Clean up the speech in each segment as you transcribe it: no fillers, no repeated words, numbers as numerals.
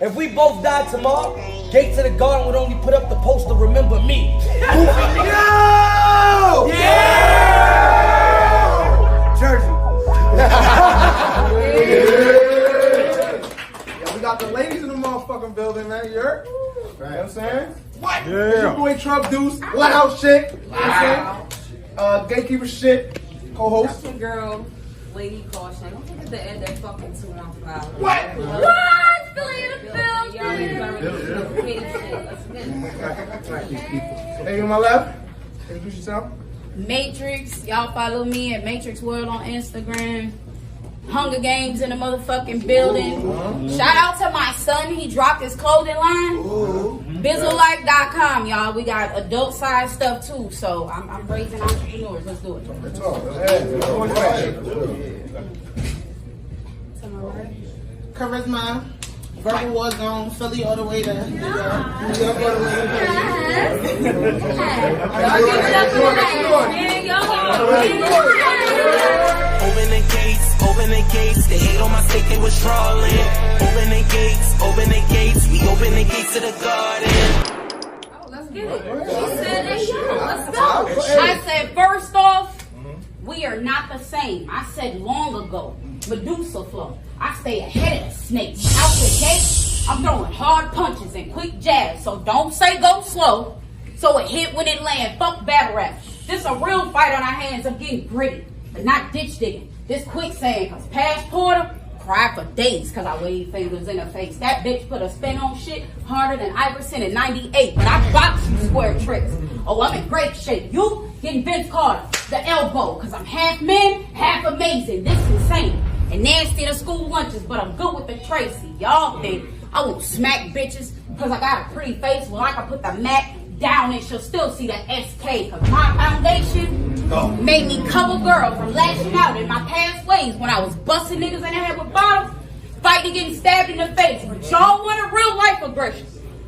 If we both died tomorrow, Gates of the Garden would only put up the poster, remember me. Yo! Yeah! Jersey. Yo, we got the ladies in the motherfucking building, man. You heard? Right. You know what I'm saying? What? Yeah. It's your boy Trump Deuce. Loud shit. You know what I'm saying? Gatekeeper shit. Co-host. That's your girl, Lady Caution. Don't forget to add that fucking 215. What? What? Philly in the Hey, on my left. Introduce yourself. Matrixx, y'all follow me at Matrixx World on Instagram. Hunger Games in the motherfucking building. Shout out to my son, he dropped his clothing line. Bizzlelife.com, y'all. We got adult size stuff too, so I'm raising entrepreneurs. Let's do it. That's all. Charisma, Verbal War Zone, Philly all the way to New York. Open the gates, they hate on my state, they was trolling. Open the gates, we open the gates to the garden. Oh, let's get it. She said, hey, yo, let's go. I said, first off, we are not the same. I said long ago, Medusa flow. I stay ahead of the snakes. Out the gate, I'm throwing hard punches and quick jabs. So don't say go slow. So it hit when it land. Fuck battle rap. This a real fight on our hands. I'm getting gritty, but not ditch digging. This quicksand, cause past Porter, cry for days cause I wave fingers in her face. That bitch put a spin on shit harder than Iverson in 98, but I box you square tricks. Oh, I'm in great shape. You getting Vince Carter, the elbow, cause I'm half man, half amazing. This insane. And nasty to school lunches, but I'm good with the Tracy. Y'all think I will smack bitches cause I got a pretty face? Well, I can put the Mac down and she'll still see the SK. Cause my foundation made me cover girl from lashing out in my past ways when I was busting niggas in the head with bottles, fighting getting stabbed in the face. But y'all want a real life aggression.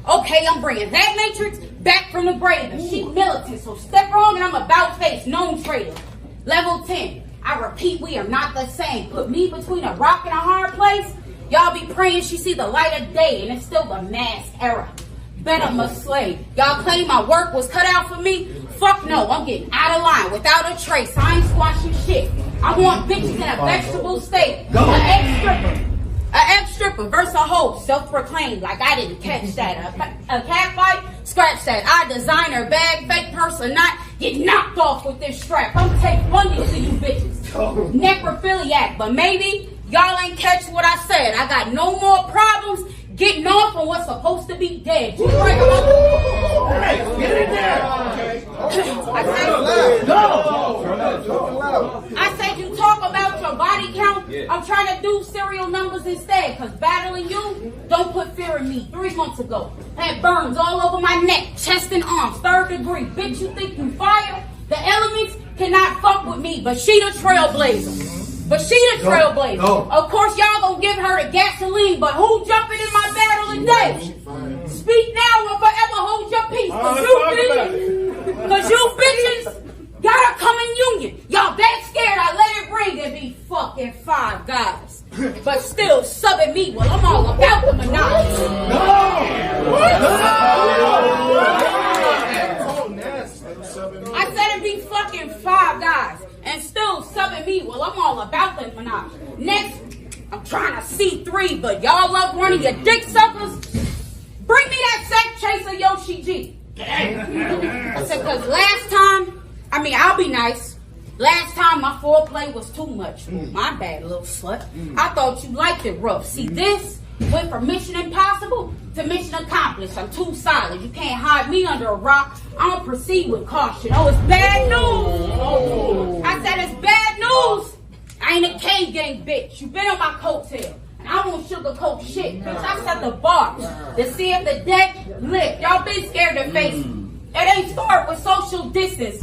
Okay, I'm bringing that Matrixx back from the grave. And she militant, so step wrong and I'm about face, known traitor. Level 10. I repeat, we are not the same. Put me between a rock and a hard place. Y'all be praying she see the light of day, and it's still the mask era. Bet I'm a slave. Y'all claim my work was cut out for me? Fuck no, I'm getting out of line without a trace. I ain't squashing shit. I want bitches in a vegetable state. An ex-stripper versus a hoe, self-proclaimed like I didn't catch that. A cat fight, scratch that. I design her bag, fake purse or not, get knocked off with this strap. I'm take money to you bitches. Necrophiliac, but maybe y'all ain't catch what I said. I got no more problems getting off on what's supposed to be dead. You right about Get it there. I said you talk about your body count. I'm trying to do serial numbers instead. Cause battling you don't put fear in me. 3 months ago, had burns all over my neck, chest and arms, 3rd degree. Bitch, you think you fire? The elements cannot fuck with me, but she the trailblazer. Of course, y'all gonna give her the gasoline, but who jumping in my battle today? Speak now or forever hold your peace. Cause you bitches gotta come in union. Y'all that scared I let it ring and be fucking 5 guys. But still subbing me, well, I'm all about the monopoly. I said it be fucking 5 guys. And still subbing me, well, I'm all about the monopoly. Next, I'm trying to see 3, but y'all love running your dick suckers. Bring me that sack chaser Yoshi G. I said, cause last time, I'll be nice. Last time my foreplay was too much. My bad, little slut. I thought you liked it rough. See, this went from Mission Impossible to Mission Accomplished. I'm too solid. You can't hide me under a rock. I don't proceed with caution. Oh, it's bad news. I said it's bad news. I ain't a cave gang bitch. You been on my coattail. And I won't sugarcoat shit. Bitch, I set the bar to see if the deck lit. Y'all been scared to face. It ain't start with social distance.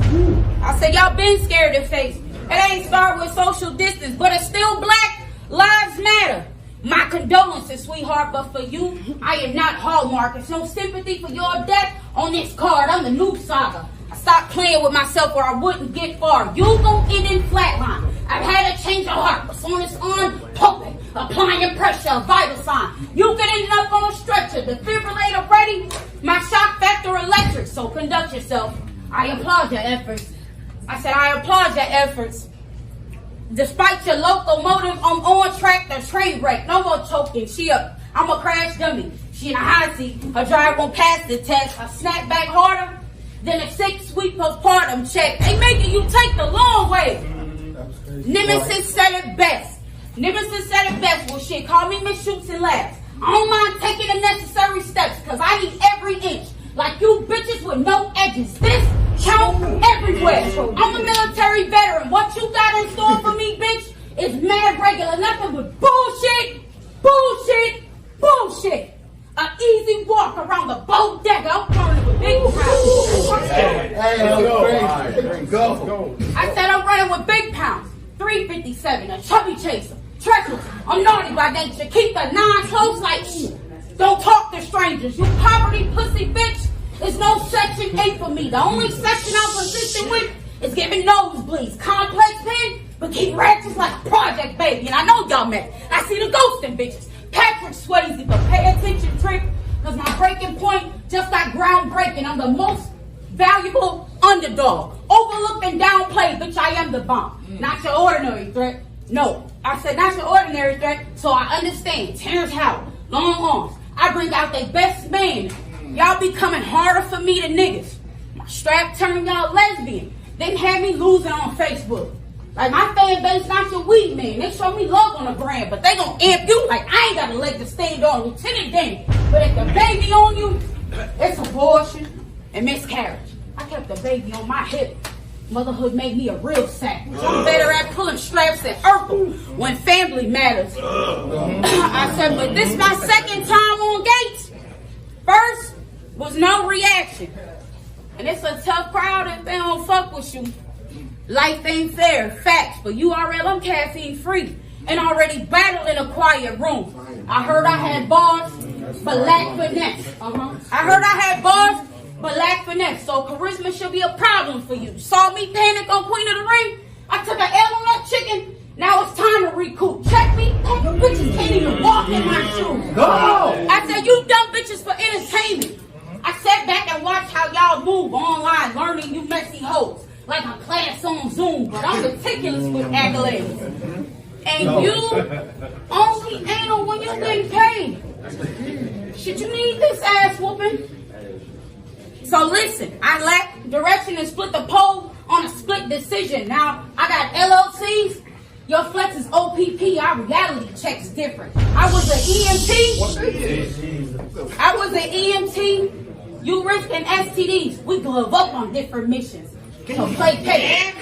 I said y'all been scared to face. It ain't start with social distance, but it's still Black Lives Matter. My condolences, sweetheart, but for you, I am not Hallmark. It's no sympathy for your death on this card. I'm the new saga. I stopped playing with myself or I wouldn't get far. You gon' end in flatline. I've had a change of heart. What's on this arm? Pumping, applying pressure, a vital sign. You could end up on a straight defibrillator ready, my shock factor electric. So conduct yourself. I applaud your efforts. I said, I applaud your efforts. Despite your locomotive, I'm on track, the train wreck. No more choking. I'm a crash dummy. She in a high seat. Her drive won't pass the test. I snap back harder than a 6-week postpartum check. They making you take the long way. Nemesis said it best. Well, shit, call me Miss Shoots and Laughs. I don't mind taking the necessary steps, cause I need every inch. Like you bitches with no edges. This count everywhere. I'm a military veteran. What you got in store for me, bitch, is mad regular. Nothing but bullshit. An easy walk around the bodega. I'm running with big pounds. Go. I said I'm running with big pounds. 357, a chubby chaser. Treacherous. I'm naughty by nature. Keep the 9 close like you. Don't talk to strangers. You poverty pussy bitch. There's no section 8 for me. The only section I'm consistent with is giving nosebleeds. Complex pen, but keep ratchets like a project baby. And I know y'all mad. I see the ghosting bitches. Patrick Swayze, but pay attention, trick, because my breaking point just got groundbreaking. I'm the most valuable underdog. Overlooked and downplayed, bitch, I am the bomb. Not your ordinary threat. No, I said not your ordinary threat, so I understand. Terrence Howard, long arms. I bring out their best man. Y'all be coming harder for me than niggas. My strap turning y'all lesbian. They had me losing on Facebook. Like my fan base not your weed man. They show me love on the brand, but they gon' amp you like I ain't got a leg to stand on. Lieutenant Dan. But if the baby on you, it's abortion and miscarriage. I kept the baby on my hip. Motherhood made me a real sack. I'm better at pulling straps than Urkel when family matters. I said, but this my second time on Gates. First was no reaction. And it's a tough crowd if they don't fuck with you. Life ain't fair. Facts. But URL, I'm caffeine free. And already battled in a quiet room. I heard I had bars, but lack finesse. I heard I had bars, but lack finesse. So charisma should be a problem for you. Saw me panic on Queen of the Ring? I took an L on that chicken. Now it's time to recoup. Check me. You bitches can't even walk in my shoes. Go! I said, you dumb bitches for entertainment. I sat back and watched how y'all move online, learning you messy hoes. Like a class on Zoom, but I'm meticulous with accolades. And you only anal when you getting paid. Should you need this ass whooping? So listen, I lack direction and split the pole on a split decision. Now, I got LLCs. Your flex is OPP. Our reality check's different. I was an EMT. You risk and STDs. We glove up on different missions. So play paper.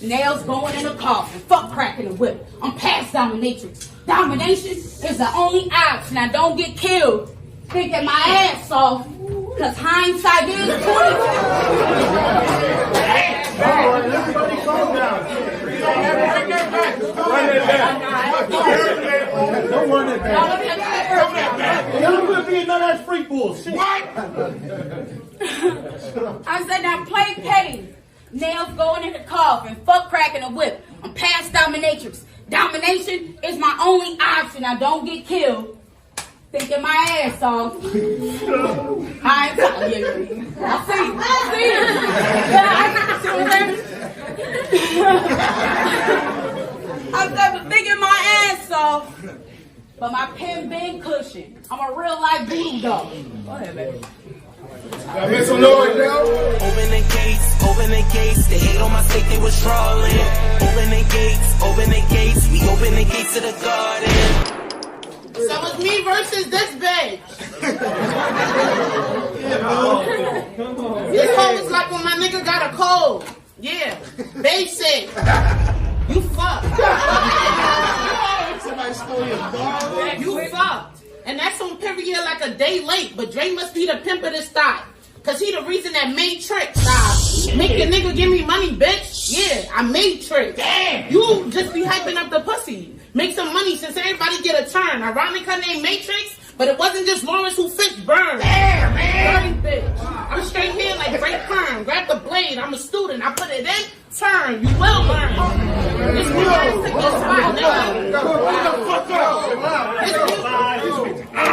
Nails going in the coffin. Fuck cracking the whip. I'm past dominatrix. Domination is the only option. I don't get killed thinking my ass off. Cause hindsight is 20. Everybody calm down. Don't run it back. Y'all could be another free bullshit. I said, now play petty. Nails going in the coffin. Fuck cracking a whip. I'm past dominatrix. Domination is my only option. I don't get killed thinking my ass off. I said, but thinking my ass off. But my pen been cushioned. I'm a real life voodoo dog. Go ahead, baby. Make some noise, yo. Open the gates, they hate on my state, they was trolling. Open the gates, we open the gates to the garden. So it's me versus this bitch. This hoe is like when my nigga got a cold. Yeah, basic. You fucked. Somebody stole your dog. You fucked. And that's on period like a day late. But Dre must be the pimp of this thought. Cause he the reason that Matrixx died. Make your nigga give me money, bitch. Yeah, I Matrixx. Damn. You just be hyping up the pussy. Make some money since everybody get a turn. Ironic her name Matrixx, but it wasn't just Lawrence who fixed burn. Damn, man. Dirty bitch. I'm straight here like great perm. Grab the blade. I'm a student. I put it in. Turn. You will learn. This new ass took your spot, nigga.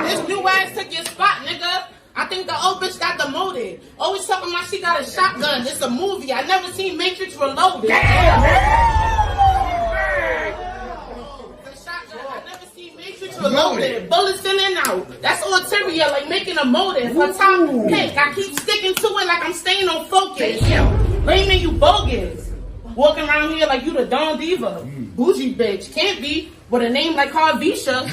This new ass took your spot. think the old bitch got demoted. Always talking about she got a shotgun. It's a movie. I never seen Matrixx Reloaded. Reloaded, bullets in and out. That's Entrepreneurial, like making a motive. Her top pick, I keep sticking to it like I'm staying on focus. Blaming you bogus. Walking around here like you the Don Diva. Bougie bitch, can't be with a name like Harvisha.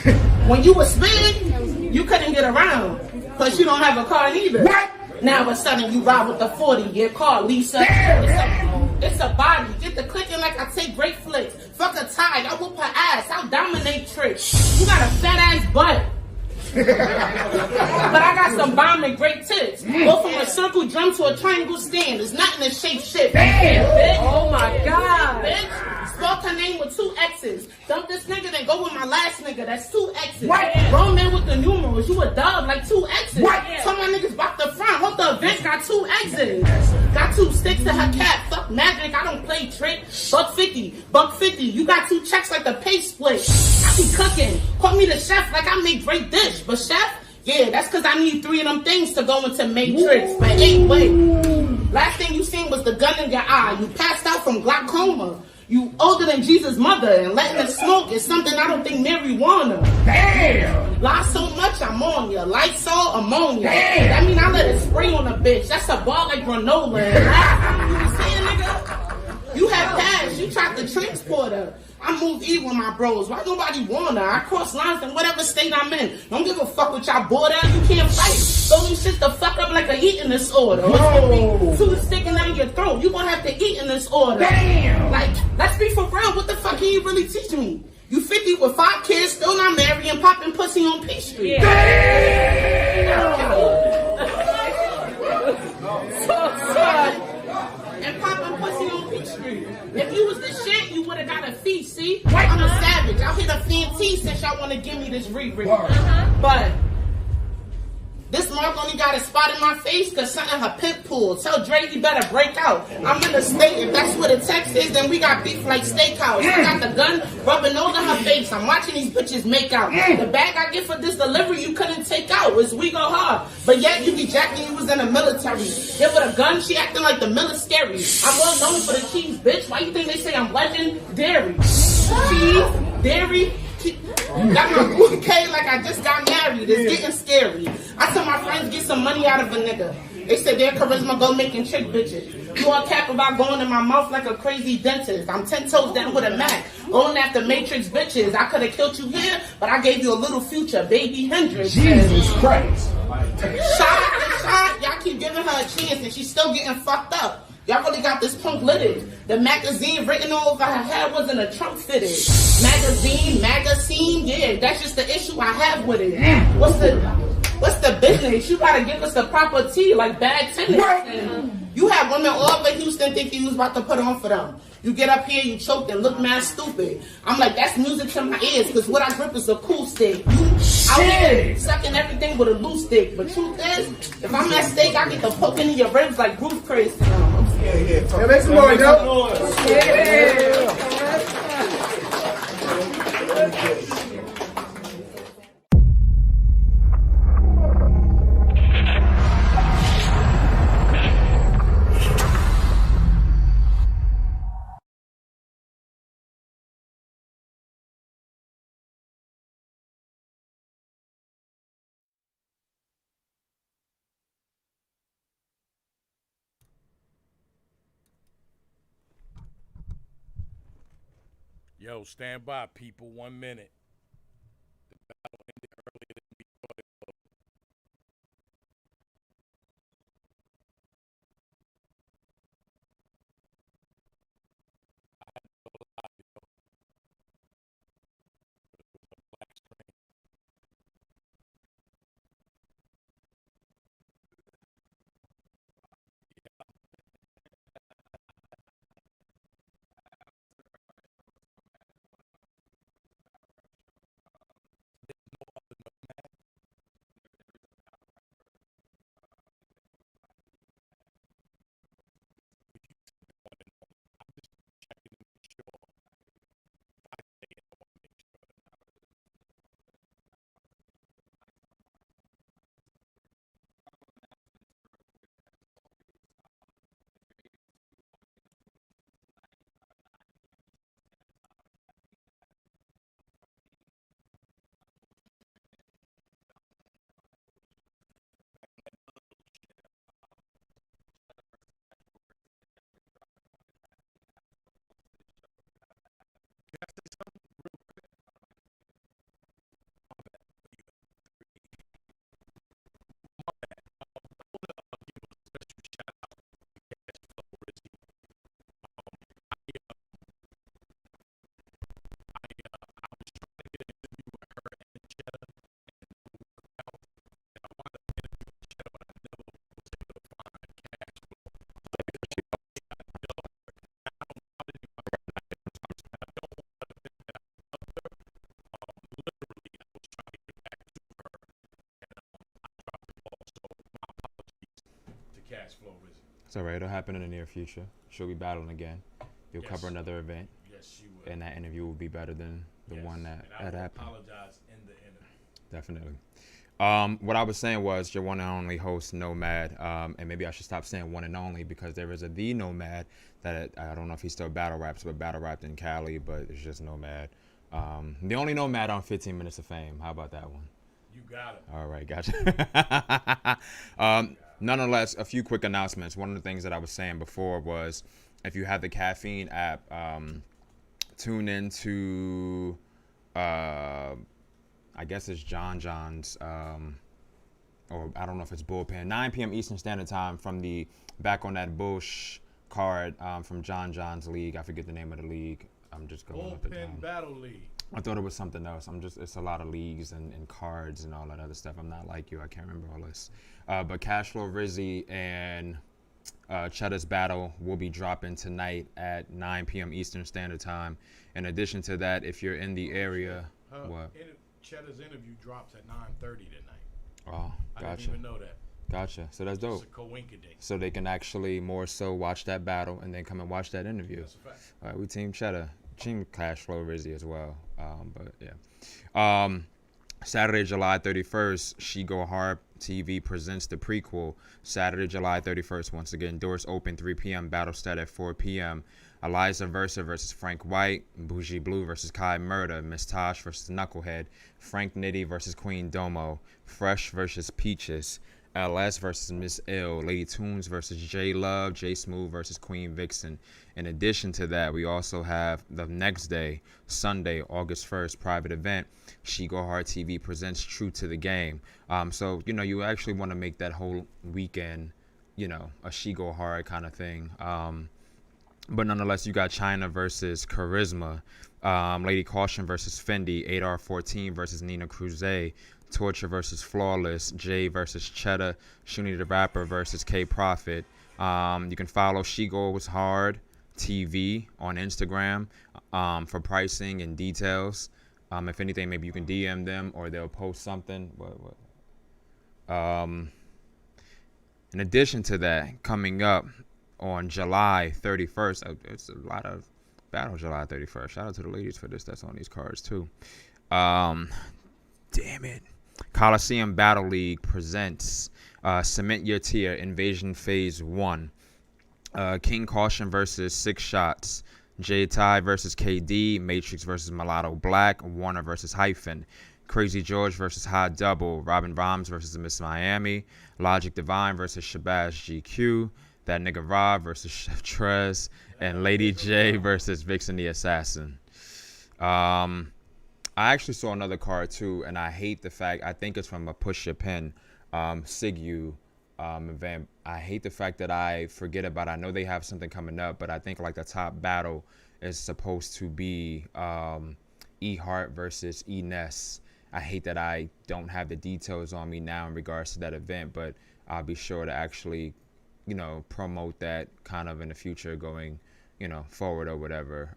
When you was big, you couldn't get around. Cause you don't have a car neither. What? Now all of a sudden you ride with the 40, your car, Lisa. It's a body. Get the clicking like I take great flicks. Fuck a tie. I whoop her ass. I'll dominate tricks. You got a fat ass butt. But I got some bomb and great tits. Go from a circle drum to a triangle stand. There's nothing to shape shit. Bitch. Oh my God. Bitch. Spell her name with 2 X's. Dump this nigga, then go with my last nigga. That's 2 X's. Grown man with the numerals. You a dub like 2 X's. Tell my niggas about the front. Hope the bitch got 2 X's. Got 2 sticks to her cap. Fuck magic. I don't play trick. $1.50. $1.50. You got 2 checks like the pay split. I be cooking. Call me the chef like I make great dish. But chef, yeah, that's cause I need 3 of them things to go into Matrixx. But anyway, last thing you seen was the gun in your eye. You passed out from glaucoma. You older than Jesus' mother, and letting her smoke is something I don't think Mary wanna. Damn! Lie so much, I'm on ya. Lysol, ammonia. Damn! That mean I let it spray on a bitch. That's a bar like granola. And last time you was saying, nigga, you had cash. You tried to transport her. I moved E with my bros. Why nobody want her? I cross lines in whatever state I'm in. Don't give a fuck with y'all border. You can't fight. Throw them shit the fuck up like a eating disorder. Two sticking out your throat. You gonna have to eat in this order. Damn. Like, let's be for real. What the fuck can you really teach me? You 50 with 5 kids, still not married, and popping pussy on P Street. And popping pussy on P Street. If you was the shit, you would have got a fee, see? I'm a savage. I'll hit a fancy since y'all want to give me this riri. But this mark only got a spot in my face because something her pimp pulled. Tell Dre he better break out. I'm in the state. If that's what the text is, then we got beef like steakhouse. I got the gun rubbing over her face. I'm watching these bitches make out. The bag I get for this delivery you couldn't take out. It's we go hard. But yet you be jacking you was in the military. Hit with a gun, she acting like the military. I'm well known for the cheese, bitch. Why you think they say I'm legendary? Cheese, dairy. Got my bouquet like I just got married. It's getting scary. I tell my friends get some money out of a nigga. They said their charisma go making chick bitches. You all cap about going in my mouth like a crazy dentist. I'm 10 toes down with a Mac. Going after Matrixx bitches. I could have killed you here, but I gave you a little future. Baby Hendrix. Jesus Christ. Shot. Y'all keep giving her a chance and she's still getting fucked up. Y'all really got this punk litted. The magazine written over her head wasn't a trunk fitted. Magazine, yeah, that's just the issue I have with it. What's the business? You gotta give us the proper tea, like bad tennis. You have women all over Houston thinking you was about to put on for them. You get up here, you choke and look mad stupid. I'm like, that's music to my ears, because what I grip is a cool stick. You out here sucking everything with a loose stick. But truth is, if I'm at stake, I get the poking in your ribs like Bruce Chris. Yeah, make some noise, yo. Yo, stand by, people. 1 minute. The battle ended earlier than we thought it would. I had to go live, yo. It was a black screen. Cash Flow Wizard. It's all right. It'll happen in the near future. She'll be battling again. You'll cover another event. Yes, she will. And that interview will be better than the one that happened. Apologize in the interview. Definitely. What I was saying was your one and only host, Nomad, and maybe I should stop saying one and only because there is a the Nomad that I don't know if he still battle raps, but battle rapped in Cali, but it's just Nomad. The only Nomad on 15 Minutes of Fame. How about that one? You got it. All right, gotcha. Nonetheless, a few quick announcements. One of the things that I was saying before was if you have the Caffeine app, tune into I guess it's John's, or I don't know if it's Bullpen, 9 p.m. Eastern Standard Time from the Back on That Bush card from John's league. I forget the name of the league. I'm just going up and down. Bullpen Battle League. I thought it was something else. It's a lot of leagues and cards and all that other stuff. I'm not like you. I can't remember all this. But Cashflow Rizzy and Cheddar's battle will be dropping tonight at 9 p.m. Eastern Standard Time. In addition to that, if you're in the area, what? Cheddar's interview drops at 9:30 tonight. Oh, gotcha. I didn't even know that. Gotcha. So that's dope. It's a coinkydink. So they can actually more so watch that battle and then come and watch that interview. That's a fact. All right, we team Cheddar, team Cashflow Rizzy as well. But yeah. Saturday, July 31st, She Go Hard TV presents the prequel. Saturday, July 31st, once again, doors open 3 p.m. Battle start at 4 p.m. Eliza Versa versus Frank White, Bougie Blue versus Kai Murder, Miss Tosh versus Knucklehead, Frank Nitty versus Queen Domo, Fresh versus Peaches, LS versus Miss Ill, Lady Tunes versus J Love, J Smooth versus Queen Vixen. In addition to that, we also have the next day, Sunday, August 1st, private event. She Go Hard TV presents True to the Game. So, you actually want to make that whole weekend, a She Go Hard kind of thing. But nonetheless, you got China versus Charisma, Lady Caution versus Fendi, 8R14 versus Nina Cruzet, Torture versus Flawless, Jay versus Cheddar, Shuni the Rapper versus K Profit. You can follow She Goes Hard TV on Instagram for pricing and details. If anything, maybe you can DM them or they'll post something. In addition to that, coming up on July 31st, it's a lot of battle July 31st. Shout out to the ladies for this. That's on these cards too. Damn it. Coliseum Battle League presents Cement Your Tier Invasion Phase 1. King Caution versus Six Shots. J Ty versus KD. Matrixx versus Mulatto Black. Warner versus Hyphen. Crazy George versus Hot Double. Robin Rhymes versus Miss Miami. Logic Divine versus Shabazz GQ. That nigga Rob versus Chef Trez. And Lady J versus Vixen the Assassin. I actually saw another card too, and I hate the fact, I think it's from a Push Your Pen Sigu event. I hate the fact that I forget about it. I know they have something coming up, but I think like the top battle is supposed to be E Hart versus E Ness. I hate that I don't have the details on me now in regards to that event, but I'll be sure to actually, promote that kind of in the future going, forward or whatever,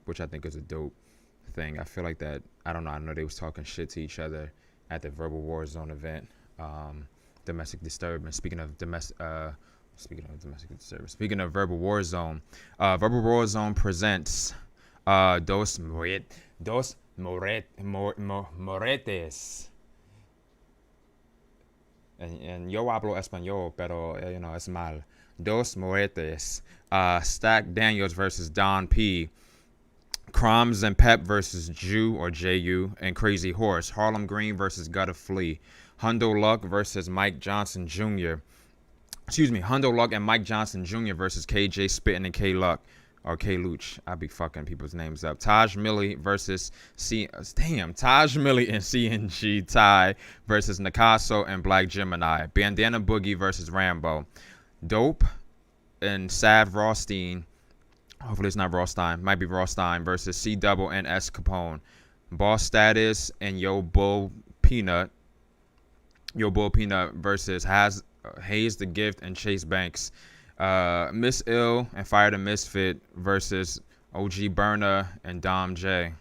which I think is a dope thing. I feel like that, I don't know, I know they was talking shit to each other at the Verbal War Zone event. Domestic disturbance. Speaking of domestic disturbance. Speaking of Verbal War Zone, Verbal War Zone presents Dos Moretes. And yo hablo español, pero es mal. Dos Moretes. Stack Daniels versus Don P. Crumbs and Pep versus Jew or JU and Crazy Horse. Harlem Green versus Gutter Flea. Hundo Luck versus Mike Johnson Jr. Hundo Luck and Mike Johnson Jr. versus KJ Spittin' and K Luck. Or K Luch. I be fucking people's names up. Taj Millie versus Taj Millie and CNG Ty versus Nakaso and Black Gemini. Bandana Boogie versus Rambo. Dope and Sav Rothstein. Hopefully it's not Rothstein. Might be Rothstein versus C Double and S Capone. Boss Status and Yo Bull Peanut versus Hayes the Gift and Chase Banks. Miss Ill and Fire the Misfit versus OG Burner and Dom J.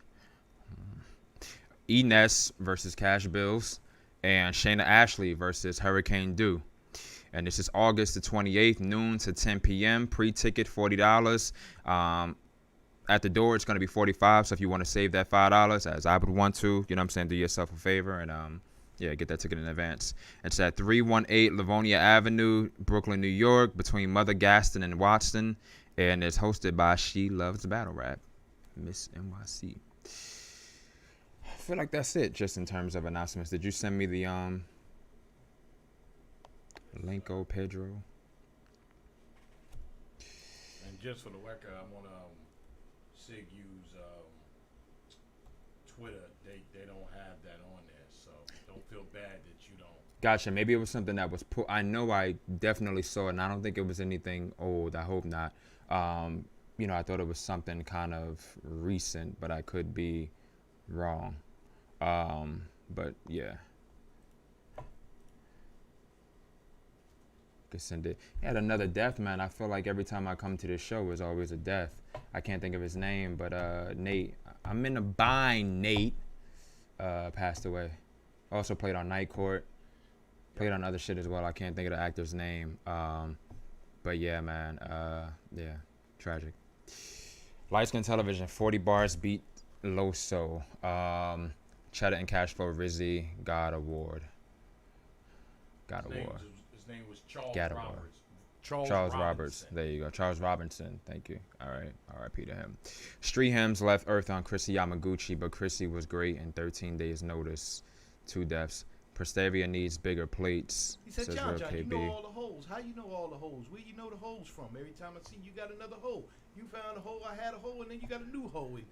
Ness versus Cash Bills. And Shayna Ashley versus Hurricane Dew. And this is August the 28th, noon to 10 p.m. Pre-ticket, $40. At the door, it's going to be $45. So if you want to save that $5, as I would want to, you know what I'm saying, do yourself a favor and yeah, get that ticket in advance. It's at 318 Livonia Avenue, Brooklyn, New York, between Mother Gaston and Watson, and it's hosted by She Loves Battle Rap, Miss NYC. I feel like that's it, just in terms of announcements. Did you send me the Linko Pedro? And just for the record, I want to Sig use Twitter. They don't have that on there, so don't feel bad that you don't. Gotcha. Maybe it was something that was put. I know I definitely saw it, and I don't think it was anything old. I hope not. You know, I thought it was something kind of recent, but I could be wrong. But yeah. Could send it. He had another death, man. I feel like every time I come to this show, there's always a death. I can't think of his name, but Nate. I'm in a bind. Nate passed away. Also played on Night Court. Played on other shit as well. I can't think of the actor's name. But yeah, man. Yeah, tragic. Light Skin Television. 40 bars beat Loso. Cheddar and Cashflow Rizzy. God Award. God Award. His name was Charles God Roberts. Award. Charles Roberts. There you go. Charles Robinson. Thank you. All right. R.I.P. to him. Street Hems left Earth on Chrissy Yamaguchi, but Chrissy was great in 13 days notice. 2 deaths. Prestavia needs bigger plates. He said, says John, Real you KB. know all the holes. How you know all the holes? Where you know the holes from? Every time I see you got another hole. You found a hole, I had a hole, and then you got a new hole. And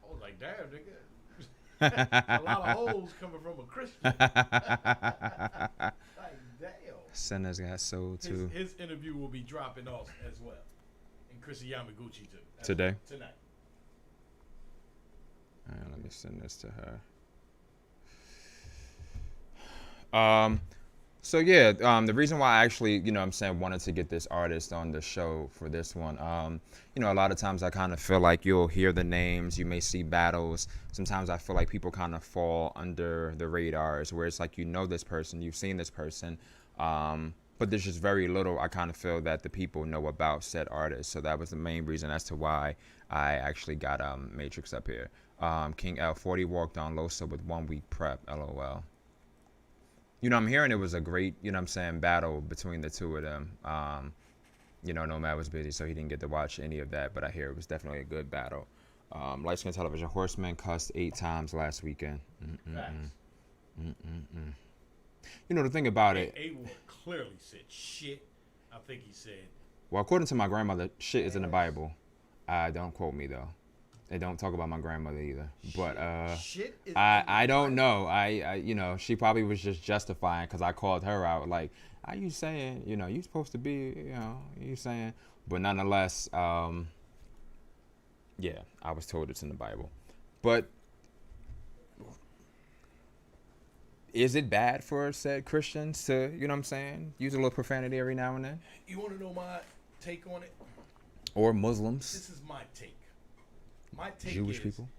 I was like, damn, nigga. A lot of holes coming from a Christian. Like, damn. Sinners got sold too. His interview will be dropping off as well. And Chrissy Yamaguchi too. Today? Tonight. All right, let me send this to her. So yeah, the reason why I actually, you know what I'm saying, wanted to get this artist on the show for this one, you know, a lot of times I kind of feel like you'll hear the names, you may see battles. Sometimes I feel like people kind of fall under the radars where it's like, you know this person, you've seen this person, but there's just very little I kind of feel that the people know about said artist. So that was the main reason as to why I actually got Matrixx up here. King L40 walked on Losa with 1 week prep, LOL. You know, I'm hearing it was a great, you know what I'm saying, battle between the two of them. You know, Nomad was busy, so he didn't get to watch any of that, but I hear it was definitely a good battle. Light Skin Television, Horseman cussed 8 times last weekend. You know, the thing about it. A-Ward clearly said shit. I think he said. Well, according to my grandmother, shit is in the Bible. Don't quote me, though. They don't talk about my grandmother either. But I don't know. I you know, she probably was just justifying because I called her out. Like, are you saying, you know, you supposed to be, you know, you saying. But nonetheless, yeah, I was told it's in the Bible. But is it bad for said Christians to, you know what I'm saying, use a little profanity every now and then? You want to know my take on it? Or Muslims? This is my take. My take Jewish is, people?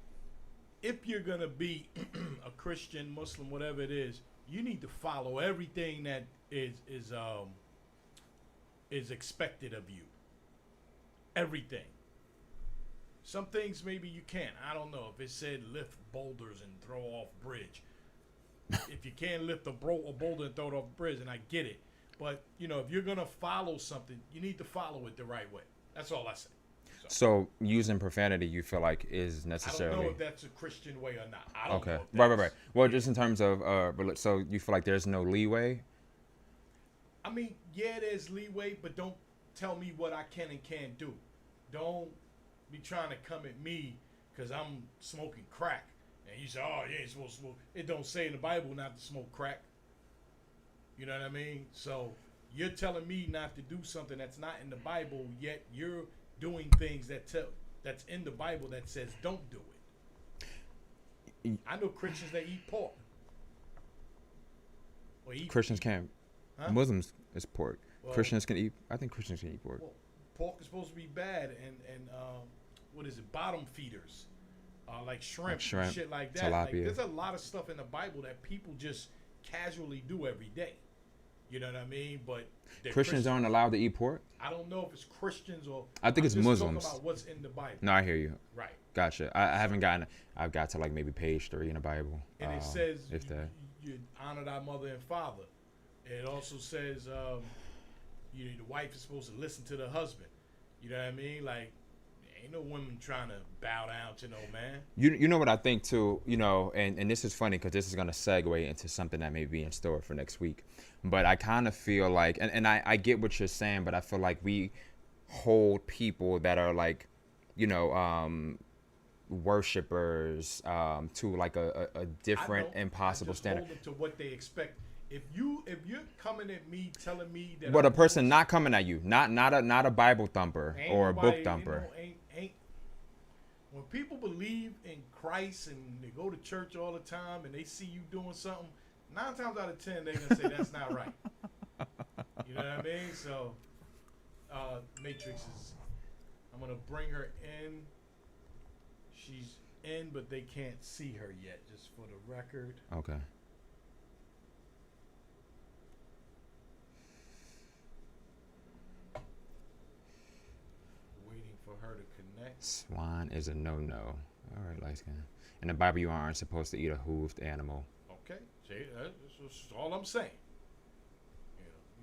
If you're going to be a Christian, Muslim, whatever it is, you need to follow everything that is expected of you. Everything. Some things maybe you can't. I don't know. If it said lift boulders and throw off bridge. If you can't lift a boulder and throw it off a bridge, and I get it. But, you know, if you're going to follow something, you need to follow it the right way. That's all I say. So using profanity, you feel like is necessarily? I don't know if that's a Christian way or not. I don't know. Right. Well, just in terms of, so you feel like there's no leeway? I mean, yeah, there's leeway, but don't tell me what I can and can't do. Don't be trying to come at me because I'm smoking crack. And you say, oh, you ain't supposed to smoke. It don't say in the Bible not to smoke crack. You know what I mean? So you're telling me not to do something that's not in the Bible, yet you're doing things that's in the Bible that says don't do it. I know Christians that eat pork. Christians can't. Huh? Muslims is pork. Well, Christians can eat. I think Christians can eat pork. Well, pork is supposed to be bad, and what is it? Bottom feeders, like shrimp, and shit like that. Like, there's a lot of stuff in the Bible that people just casually do every day. You know what I mean? But Christians aren't allowed to eat pork? I don't know if it's Christians or I think it's just Muslims. Talking about what's in the Bible. No, I hear you. Right. Gotcha. I haven't gotten. I've got to like maybe page 3 in the Bible. And it says if that. You honor thy mother and father. And it also says the wife is supposed to listen to the husband. You know what I mean? Like, ain't no woman trying to bow down to no man. You know what I think too, and this is funny because this is going to segue into something that may be in store for next week. But I kind of feel like, and I get what you're saying, but I feel like we hold people that are like, worshipers to like a different impossible standard. Hold them to what they expect. If you're coming at me telling me that, but a person not coming at you, not a Bible thumper or a book thumper. Ain't when people believe in Christ and they go to church all the time and they see you doing something, 9 times out of 10 they're gonna say that's not right. You know what I mean? So, Matrixx is. I'm gonna bring her in. She's in, but they can't see her yet. Just for the record. Okay. For her to connect. Swine is a no-no. All right, light skin. In the Bible, you aren't supposed to eat a hooved animal. Okay, see, that's all I'm saying.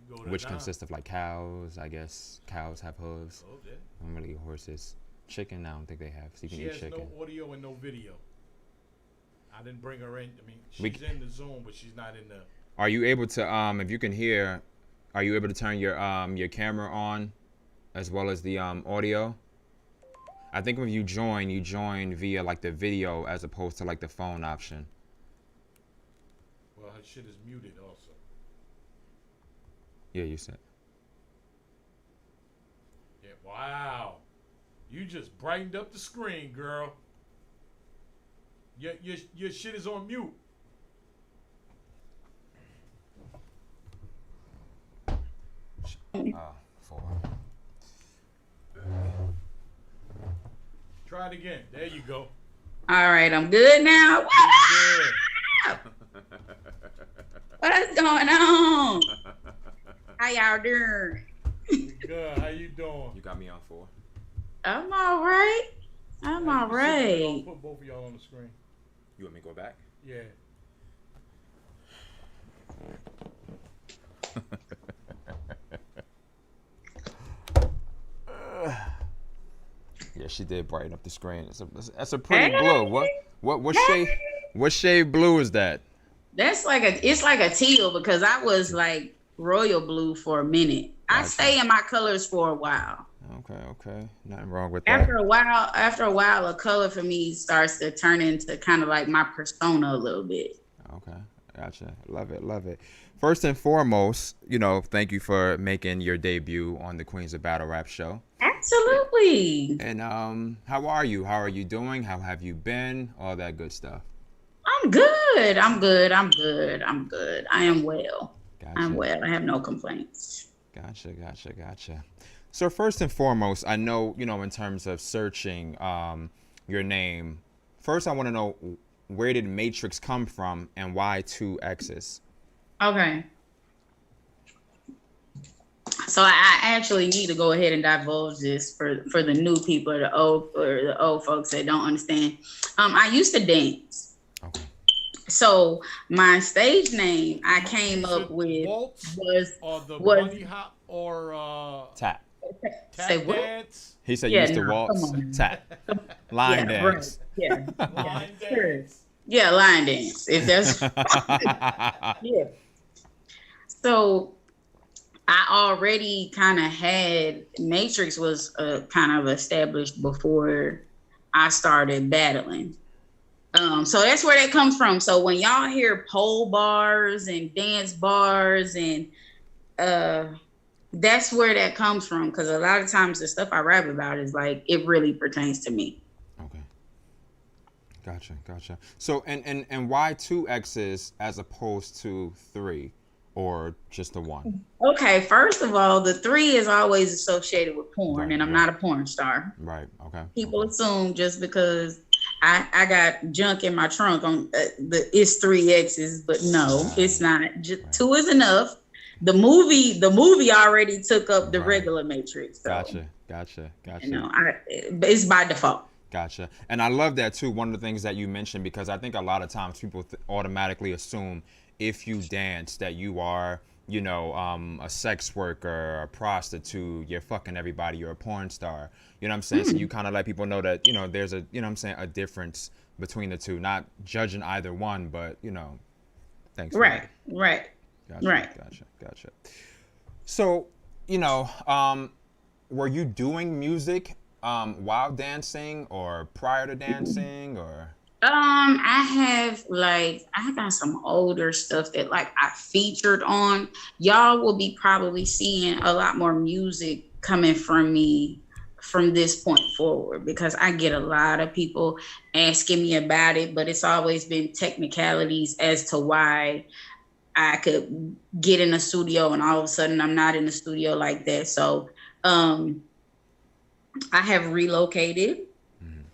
You go to Which consists of like cows, I guess. Cows have hooves. Oh, yeah. I don't really eat horses. Chicken, I don't think they have. So you can she eat has chicken. no audio and no video. I didn't bring her in. I mean, she's in the Zoom, but she's not in the. Are you able to, if you can hear, are you able to turn your camera on, as well as the audio? I think when you join via like the video as opposed to like the phone option. Well, her shit is muted also. Yeah, you said. Yeah, wow. You just brightened up the screen, girl. Your shit is on mute. Try it again. There you go. All right, I'm good now. Good. What's going on? How y'all doing? Good. How you doing? You got me on 4. I'm all right. I'm all right. Put both of y'all on the screen. You want me to go back? Yeah. Yeah, she did brighten up the screen. That's a pretty blue. What shade blue is that? That's it's like a teal because I was like royal blue for a minute. I stay in my colors for a while. Okay. Nothing wrong with that. After a while, a color for me starts to turn into kind of like my persona a little bit. Okay. Gotcha. Love it. First and foremost, thank you for making your debut on the Queens of Battle Rap show. Absolutely. And how are you? How are you doing? How have you been? All that good stuff. I'm good. I am well. Gotcha. I'm well. I have no complaints. Gotcha. So first and foremost, I know, in terms of searching your name, first I want to know, where did Matrixx come from and why 2 X's? Okay. So I actually need to go ahead and divulge this for the new people, the old folks that don't understand. I used to dance. Okay. So my stage name I came up with was bunny hop or tap. Say what? Dance. He said you used to waltz, tap, line dance. Right. Yeah. Line dance. Yeah, line dance. If that's yeah. So I already kind of had Matrixx was kind of established before I started battling. So that's where that comes from. So when y'all hear pole bars and dance bars and that's where that comes from, because a lot of times the stuff I rap about is like it really pertains to me. Okay. Gotcha. So and why 2 X's as opposed to 3 or just the 1? Okay, first of all, the 3 is always associated with porn, and I'm not a porn star. Right. Okay. People assume just because I got junk in my trunk on it's 3 X's, but no, it's not. Just 2 is enough. the movie already took up the regular Matrixx. So, Gotcha. You know, it's by default. Gotcha. And I love that too. One of the things that you mentioned, because I think a lot of times people automatically assume if you dance that you are, you know, a sex worker, a prostitute, you're fucking everybody, you're a porn star. You know what I'm saying? So you kind of let people know that, you know, there's a, you know what I'm saying, a difference between the two. Not judging either one, but, you know, thanks. Right. Gotcha. So, you know, were you doing music while dancing or prior to dancing or? I got some older stuff that like I featured on. Y'all will be probably seeing a lot more music coming from me from this point forward, because I get a lot of people asking me about it, but it's always been technicalities as to why I could get in a studio and all of a sudden I'm not in the studio like that. So I have relocated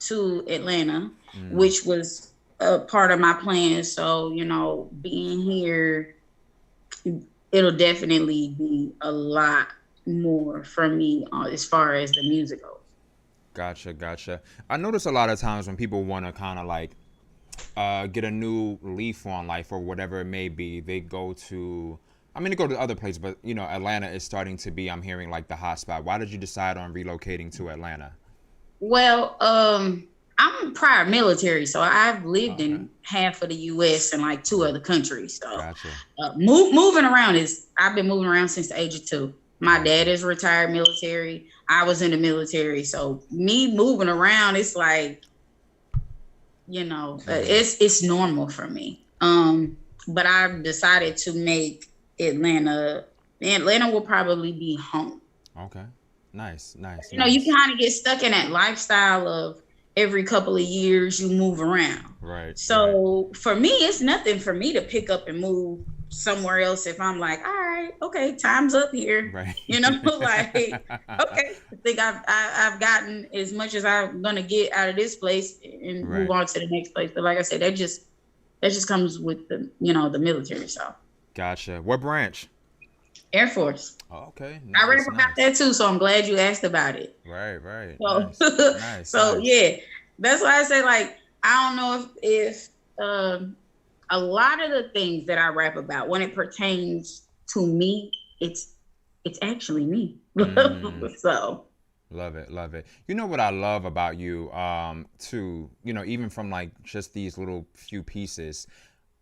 to Atlanta, which was a part of my plan. So, you know, being here, it'll definitely be a lot more for me as far as the music goes. Gotcha. I notice a lot of times when people want to kind of like get a new leaf on life or whatever it may be, they go to other places, but you know, Atlanta is starting to be, I'm hearing, like the hot spot. Why did you decide on relocating to Atlanta? Well, I'm prior military, so I've lived in half of the U.S. and like 2 other countries. So moving around I've been moving around since the age of 2. My dad is retired military. I was in the military. So me moving around, it's like, you know, it's normal for me. But I've decided to make Atlanta will probably be home. Okay. Nice. You know, you kind of get stuck in that lifestyle of every couple of years you move around. Right. So for me, it's nothing for me to pick up and move somewhere else if I'm like, all right, okay, time's up here. Right. You know, like, okay, I think I've gotten as much as I'm gonna get out of this place and move on to the next place. But like I said, that just comes with the, you know, the military. So. Gotcha. What branch? Air Force. Oh, okay. Nice, I read about that too, so I'm glad you asked about it. Right. So, Nice. Yeah, that's why I say, like, I don't know if a lot of the things that I rap about, when it pertains to me, it's actually me. So. Love it. You know what I love about you, too, you know, even from like just these little few pieces,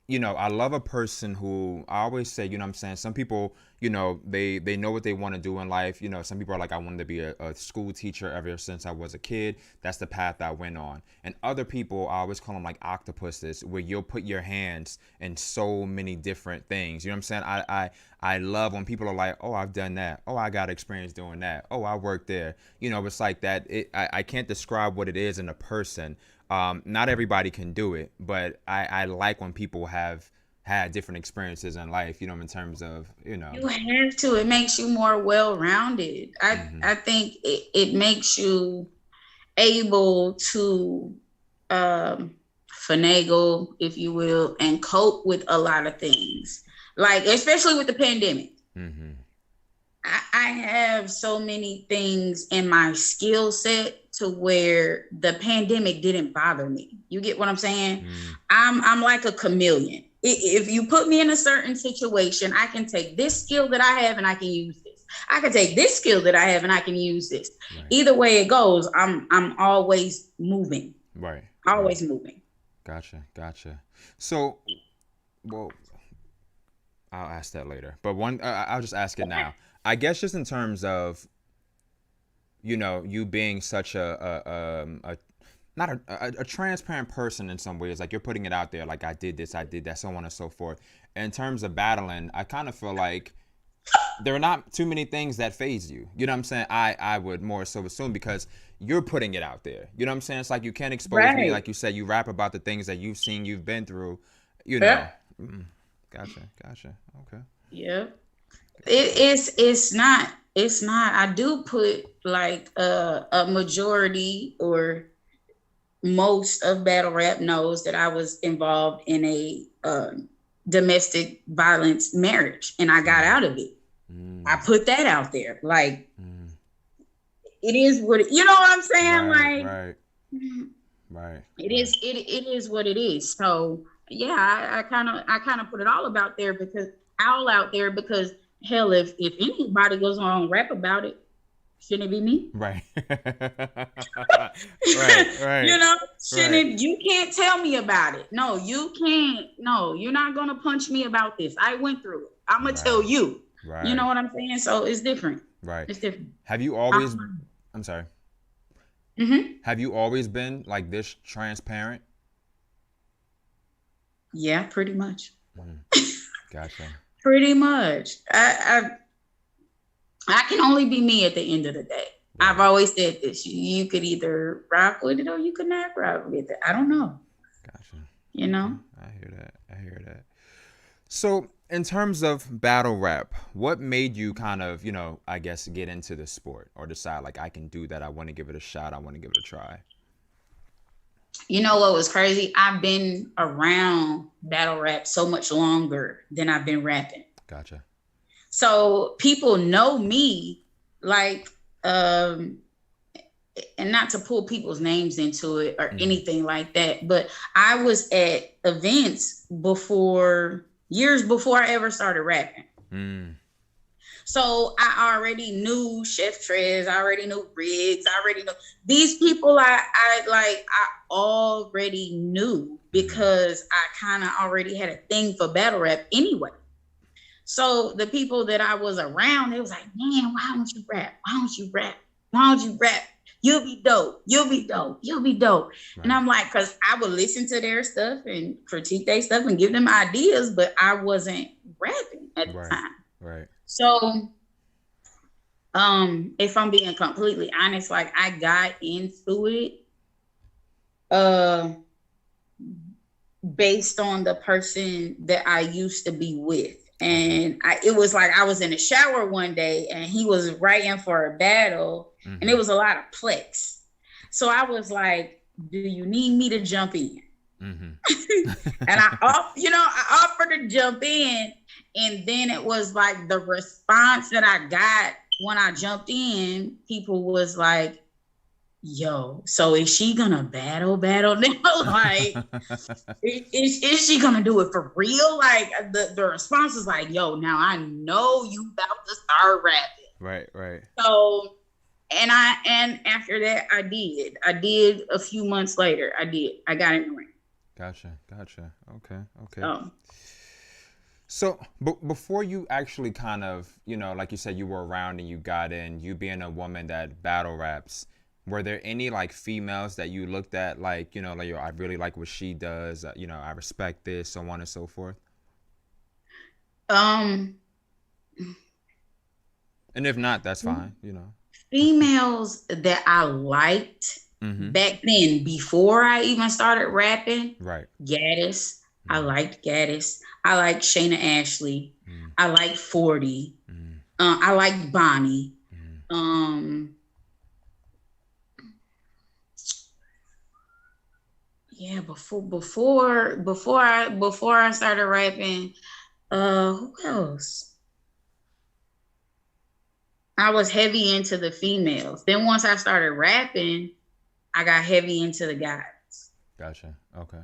you know, I love a person who, I always say, you know what I'm saying, some people, you know, they know what they want to do in life. You know, some people are like, I wanted to be a school teacher ever since I was a kid. That's the path I went on. And other people, I always call them like octopuses, where you'll put your hands in so many different things. You know what I'm saying? I love when people are like, oh, I've done that. Oh, I got experience doing that. Oh, I worked there. You know, it's like that. I can't describe what it is in a person. Not everybody can do it, but I like when people have had different experiences in life, you know, in terms of, you know. You have to. It makes you more well-rounded. I think it makes you able to finagle, if you will, and cope with a lot of things. Like, especially with the pandemic. I have so many things in my skill set to where the pandemic didn't bother me. You get what I'm saying? I'm like a chameleon. If you put me in a certain situation, I can take this skill that I have and I can use this. I can take this skill that I have and I can use this. Right. Either way it goes, I'm always moving. Right. Always moving. Gotcha. So, well, I'll ask that later. But I'll just ask it now. I guess just in terms of, you know, you being such a transparent person in some ways, like you're putting it out there, like I did this, I did that, so on and so forth. In terms of battling, I kind of feel like there are not too many things that faze you. You know what I'm saying? I would more so assume, because you're putting it out there. You know what I'm saying? It's like you can't expose me. Like you said, you rap about the things that you've seen, you've been through, you know. Gotcha. Okay. Yeah. It's not, I do put like a majority or most of battle rap knows that I was involved in a domestic violence marriage and I got out of it. I put that out there. Like, it is what you know what I'm saying. Right. It is what it is. So yeah, I kind of put it all out there because hell, if anybody goes on and rap about it, shouldn't it be me? Right. right. You know, you can't tell me about it. No, you can't. No, you're not gonna punch me about this. I went through it. I'm gonna tell you. Right. You know what I'm saying? So it's different. Right. It's different. Have you always? I'm sorry. Mm-hmm. Have you always been like this transparent? Yeah, pretty much. Gotcha. Pretty much. I can only be me at the end of the day. Right. I've always said this. You could either rock with it or you could not rock with it. I don't know. Gotcha. You know? I hear that. So in terms of battle rap, what made you kind of, I guess, get into the sport or decide like I can do that? I want to give it a shot. I want to give it a try. You know what was crazy? I've been around battle rap so much longer than I've been rapping. Gotcha. So people know me like, and not to pull people's names into it or anything like that, but I was at events years before I ever started rapping. So I already knew Chef Trez, I already knew Riggs, I already knew these people. I already knew because I kind of already had a thing for battle rap anyway. So the people that I was around, they was like, man, why don't you rap? Why don't you rap? Why don't you rap? You'll be dope. You'll be dope. You'll be dope. Right. And I'm like, because I would listen to their stuff and critique their stuff and give them ideas, but I wasn't rapping at the time. Right. So, if I'm being completely honest, like I got into it, based on the person that I used to be with. And it was like I was in the shower one day and he was writing for a battle and it was a lot of plex. So I was like, do you need me to jump in? And I offered to jump in, and then it was like the response that I got when I jumped in, people was like, yo, so is she gonna battle now? Like, is she gonna do it for real? Like the response was like, yo, now I know you about to start rapping. Right. So, and after that, I did a few months later. I got in the ring. Gotcha. Okay. So, before you actually kind of, like you said, you were around and you got in, you being a woman that battle raps, were there any like females that you looked at like, like, I really like what she does, I respect this, so on and so forth? And if not, that's fine, Females that I liked back then, before I even started rapping, right? Gaddis. I liked Gaddis. I liked Shayna Ashley. I liked 40. I liked Bonnie. Yeah, before I started rapping, who else? I was heavy into the females. Then once I started rapping, I got heavy into the guys. Gotcha. Okay.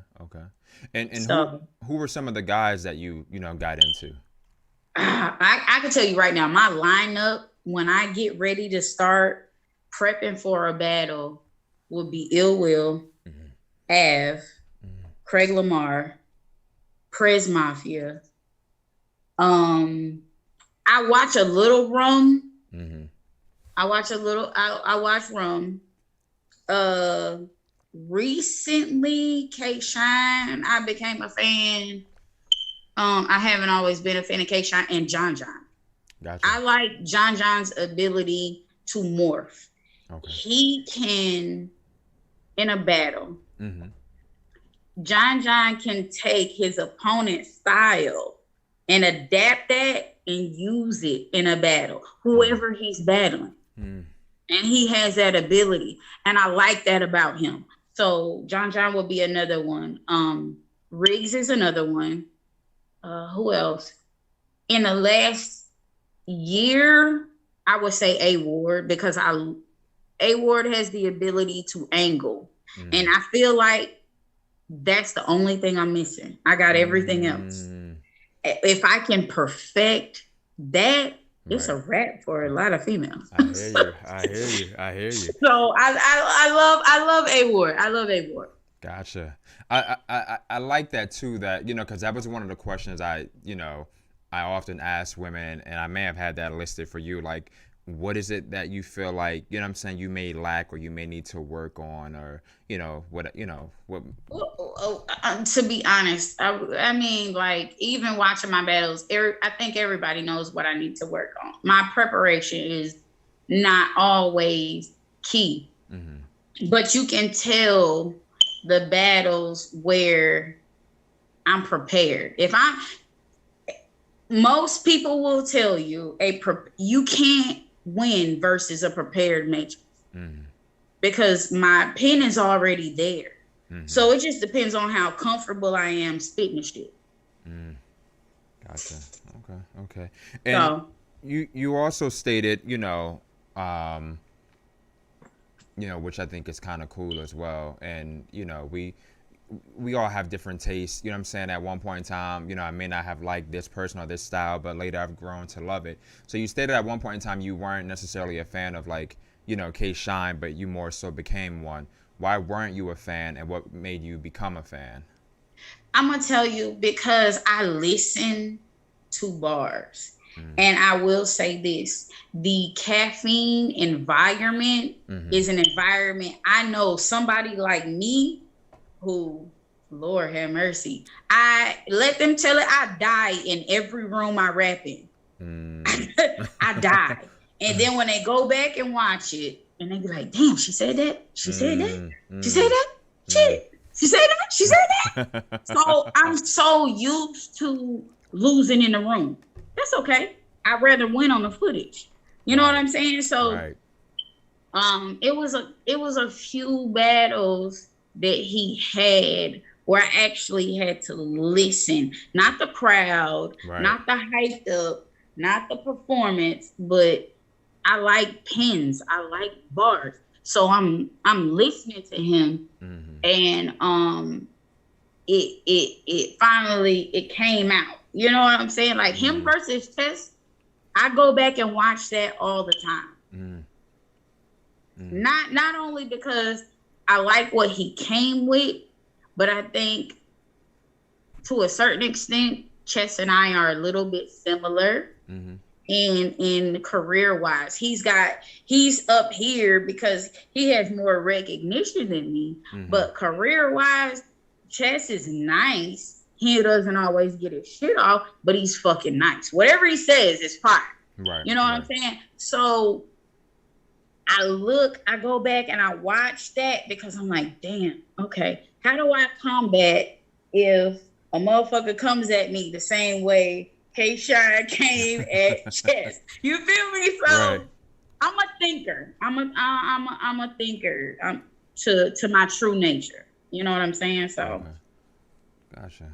And so, who were some of the guys that you got into? I can tell you right now, my lineup when I get ready to start prepping for a battle would be Ill Will, Av, Craig Lamar, Prez Mafia. I watch a little Rum. I watch Rum. Recently, K Shine, I became a fan. I haven't always been a fan of K Shine and John. Gotcha. I like John's ability to morph. Okay. He can, in a battle, John can take his opponent's style and adapt that and use it in a battle, whoever he's battling. And he has that ability. And I like that about him. So John will be another one. Riggs is another one. Who else? In the last year, I would say A-Ward, because A-Ward has the ability to angle. And I feel like that's the only thing I'm missing. I got everything else. If I can perfect that, it's a wrap for a lot of females. I hear you. So I love A-Ward. I love A-Ward. Gotcha. I like that too, that, you know, because that was one of the questions I often ask women, and I may have had that listed for you. Like, what is it that you feel like, you know what I'm saying, you may lack or you may need to work on, or, what. To be honest, I mean, like, even watching my battles, I think everybody knows what I need to work on. My preparation is not always key, but you can tell the battles where I'm prepared. Most people will tell you you can't win versus a prepared Matrixx, because my pen is already there. So it just depends on how comfortable I am spitting the shit. Gotcha. Okay. And so, you also stated, which I think is kind of cool as well. And, we all have different tastes. You know what I'm saying? At one point in time, I may not have liked this person or this style, but later I've grown to love it. So you stated at one point in time you weren't necessarily a fan of, like, K-Shine, but you more so became one. Why weren't you a fan, and what made you become a fan? I'm going to tell you, because I listen to bars. And I will say this, the caffeine environment is an environment. I know somebody like me who, Lord have mercy, I let them tell it, I die in every room I rap in. I die. And then when they go back and watch it, and they be like, damn, she said that? She said that? She said that? Shit. She said that? She said that? So I'm so used to losing in the room. That's okay. I'd rather win on the footage. You know what I'm saying? So it was a few battles that he had where I actually had to listen. Not the crowd, not the hyped up, not the performance, but I like pens. I like bars. So I'm listening to him, and it finally came out. You know what I'm saying? Like him versus Test, I go back and watch that all the time. Not only because I like what he came with, but I think to a certain extent, Chess and I are a little bit similar. In career wise, he's up here because he has more recognition than me, but career wise, Chess is nice. He doesn't always get his shit off, but he's fucking nice. Whatever he says is fine. You know what I'm saying? So I go back and I watch that because I'm like, damn, okay, how do I combat if a motherfucker comes at me the same way K-Shine came at Chess? You feel me? So I'm a thinker. I'm a thinker to my true nature. You know what I'm saying? So Gotcha.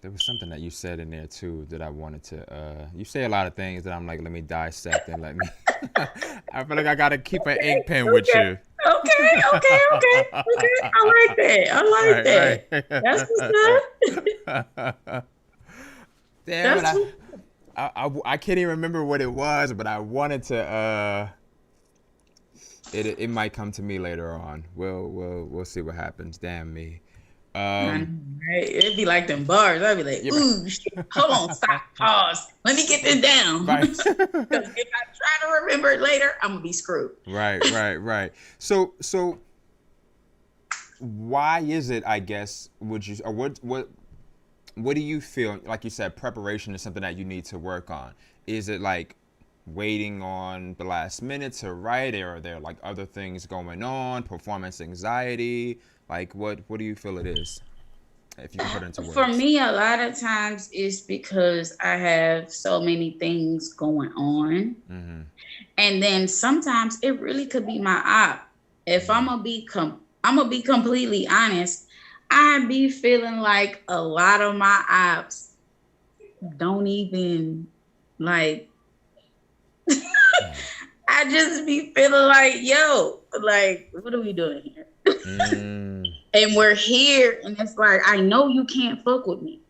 There was something that you said in there too that I wanted to you say a lot of things that I'm like, let me dissect and let me I feel like I gotta keep an ink pen with you. Okay. I like that. That's what's up. Damn, I can't even remember what it was, but I wanted to it might come to me later on. We'll see what happens. Damn me. It'd be like them bars. I'd be like, ooh, shit. Hold on, stop, pause. Let me get this down. Because if I try to remember it later, I'm gonna be screwed. Right. So why is it, I guess, what do you feel, like you said, preparation is something that you need to work on? Is it like waiting on the last minute to write, or are there like other things going on, performance anxiety? Like, what do you feel it is, if you can put it into words? For me, a lot of times it's because I have so many things going on. And then sometimes it really could be my op. If I'm gonna be completely honest, I be feeling like a lot of my ops don't even like. I just be feeling like, yo, like, what are we doing here? And we're here, and it's like, I know you can't fuck with me.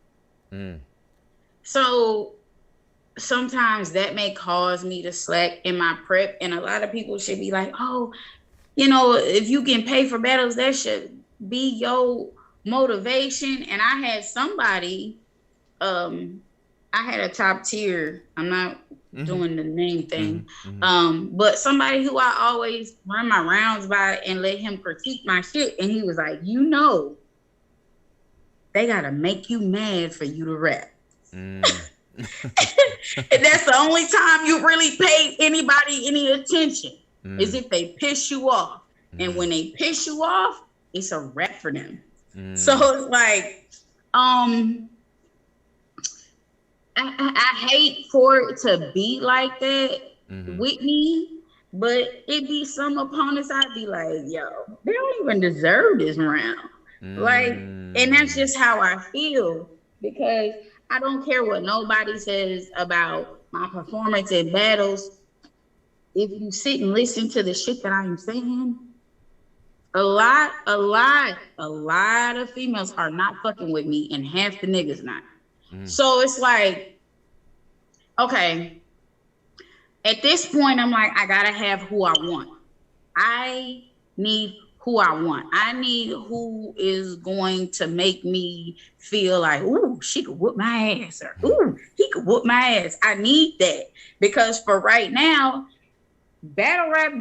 So sometimes that may cause me to slack in my prep, and a lot of people should be like, oh, you know, if you can pay for battles, that should be your motivation. And I had somebody, I had a top tier, I'm not doing the name thing, but somebody who I always run my rounds by and let him critique my shit, and he was like, you know, they gotta make you mad for you to rap. And that's the only time you really pay anybody any attention is if they piss you off. And when they piss you off, it's a wrap for them. So it's like, I hate for it to be like that with me, but it be some opponents I'd be like, yo, they don't even deserve this round. Like, and that's just how I feel, because I don't care what nobody says about my performance in battles. If you sit and listen to the shit that I'm saying, a lot of females are not fucking with me, and half the niggas not. So it's like, okay, at this point, I'm like, I gotta have who I want. I need who I want. I need who is going to make me feel like, ooh, she could whoop my ass, or ooh, he could whoop my ass. I need that, because for right now, battle rap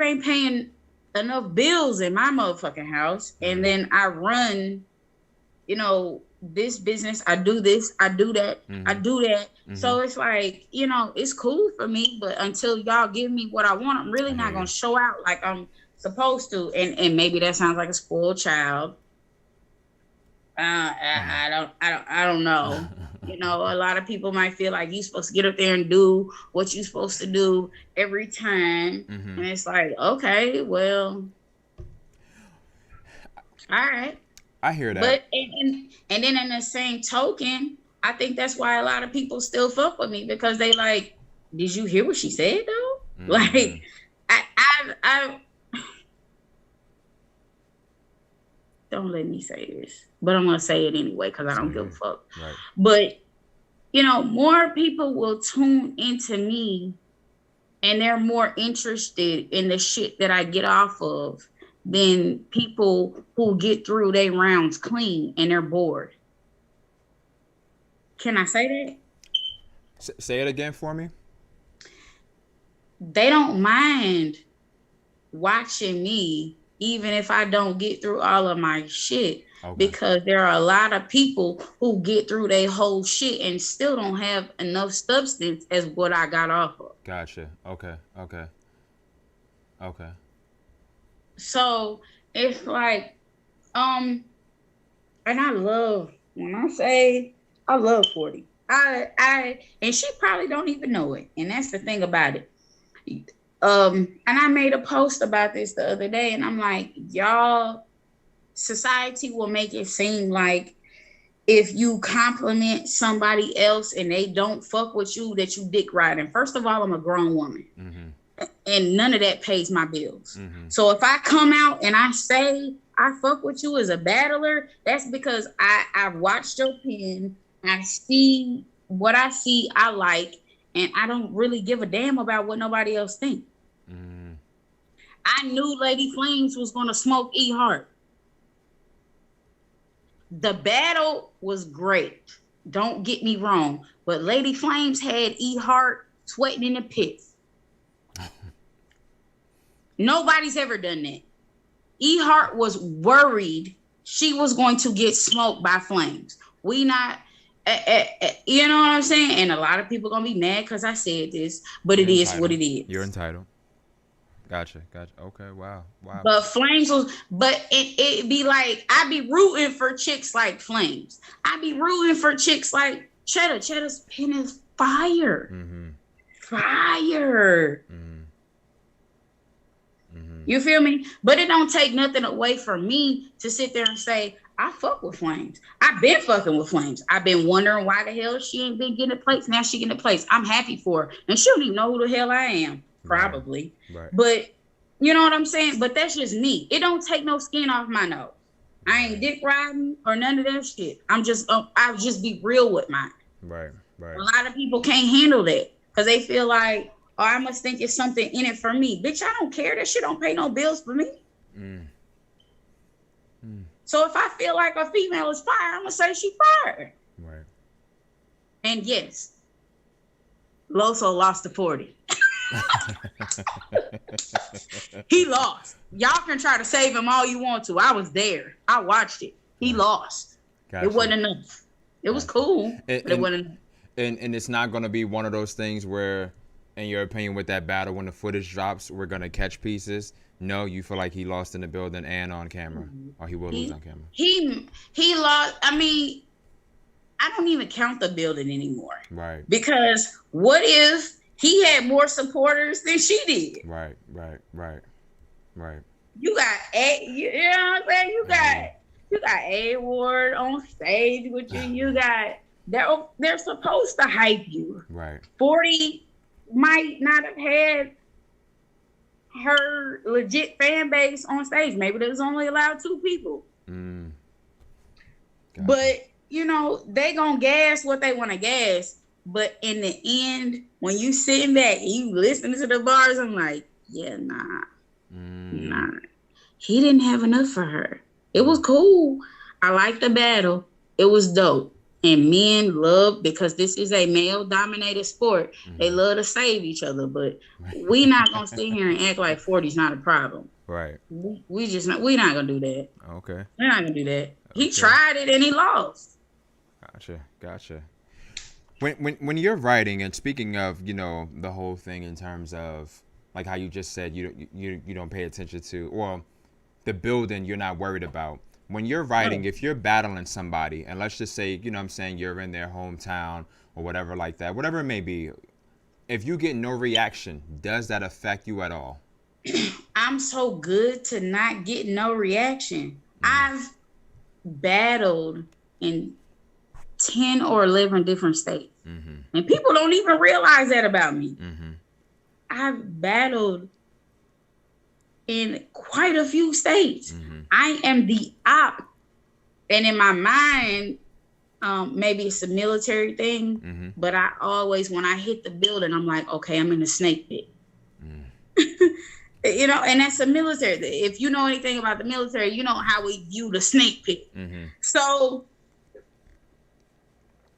ain't paying enough bills in my motherfucking house. And then I run, you know, this business, I do this, I do that, I do that. So it's like, you know, it's cool for me, but until y'all give me what I want, I'm really not gonna show out like I'm supposed to. And maybe that sounds like a spoiled child. I don't know. You know, a lot of people might feel like you're supposed to get up there and do what you're supposed to do every time. And it's like, okay, well, all right. I hear that. But and then in the same token, I think that's why a lot of people still fuck with me, because they like, did you hear what she said though? Like, I don't let me say this, but I'm gonna say it anyway because I don't give a fuck. Right. But you know, more people will tune into me, and they're more interested in the shit that I get off of than people who get through their rounds clean and they're bored. Can I say that? Say it again for me. They don't mind watching me even if I don't get through all of my shit, because there are a lot of people who get through their whole shit and still don't have enough substance as what I got off of. Gotcha. Okay. So it's like, and I love, when I say I love 40, and she probably don't even know it. And that's the thing about it. And I made a post about this the other day, and I'm like, y'all, society will make it seem like if you compliment somebody else and they don't fuck with you, that you dick riding. First of all, I'm a grown woman. And none of that pays my bills. So if I come out and I say I fuck with you as a battler, that's because I watched your pen, I see what I see, I like, and I don't really give a damn about what nobody else thinks. I knew Lady Flames was gonna smoke E Hart. The battle was great, don't get me wrong, but Lady Flames had E Hart sweating in the pits. Nobody's ever done that. E Hart was worried she was going to get smoked by Flames. We not, you know what I'm saying? And a lot of people gonna be mad because I said this, but it is what it is. You're entitled. Gotcha. Okay, wow. But Flames was, but it be like, I be rooting for chicks like Flames. I be rooting for chicks like Cheddar. Cheddar's pen is fire. Fire. You feel me? But it don't take nothing away from me to sit there and say, I fuck with Flames. I've been fucking with Flames. I've been wondering why the hell she ain't been getting a place. Now she getting a place. I'm happy for her. And she don't even know who the hell I am, probably. Right. But you know what I'm saying? But that's just me. It don't take no skin off my nose. I ain't dick riding or none of that shit. I'll just be real with mine. Right. A lot of people can't handle that because they feel like, oh, I must think it's something in it for me. Bitch, I don't care. That shit don't pay no bills for me. So if I feel like a female is fire, I'm gonna say she fired. Right. And yes, Loso lost to 40. He lost. Y'all can try to save him all you want to. I was there. I watched it. He lost. Gotcha. It wasn't enough. It was cool, but it wasn't enough. And it's not going to be one of those things where, in your opinion, with that battle, when the footage drops, we're going to catch pieces. No, you feel like he lost in the building and on camera, or he will lose on camera. He lost. I mean, I don't even count the building anymore. Right. Because what if he had more supporters than she did? Right. You got you know what I'm saying? You got A Ward on stage with you. You got they're supposed to hype you. Right. 40 might not have had her legit fan base on stage. Maybe there was only allowed 2 people. Gotcha. But you know, they gonna gas what they want to gas. But in the end, when you sitting back and you listening to the bars, I'm like, yeah, nah. He didn't have enough for her. It was cool. I liked the battle. It was dope. And men love, because this is a male-dominated sport, they love to save each other. But we not gonna sit here and act like 40's not a problem. Right. We not gonna do that. Okay. We're not gonna do that. He tried it and he lost. Gotcha. When you're writing, and speaking of, you know, the whole thing in terms of like how you just said you don't pay attention to, or the building you're not worried about. When you're writing, if you're battling somebody, and let's just say, you know what I'm saying, you're in their hometown or whatever like that, whatever it may be, if you get no reaction, does that affect you at all? I'm so good to not get no reaction. I've battled in 10 or 11 different states. And people don't even realize that about me. I've battled in quite a few states. I am the op. And in my mind, maybe it's a military thing, but I always, when I hit the building, I'm like, okay, I'm in the snake pit. You know, and that's a military. If you know anything about the military, you know how we view the snake pit. So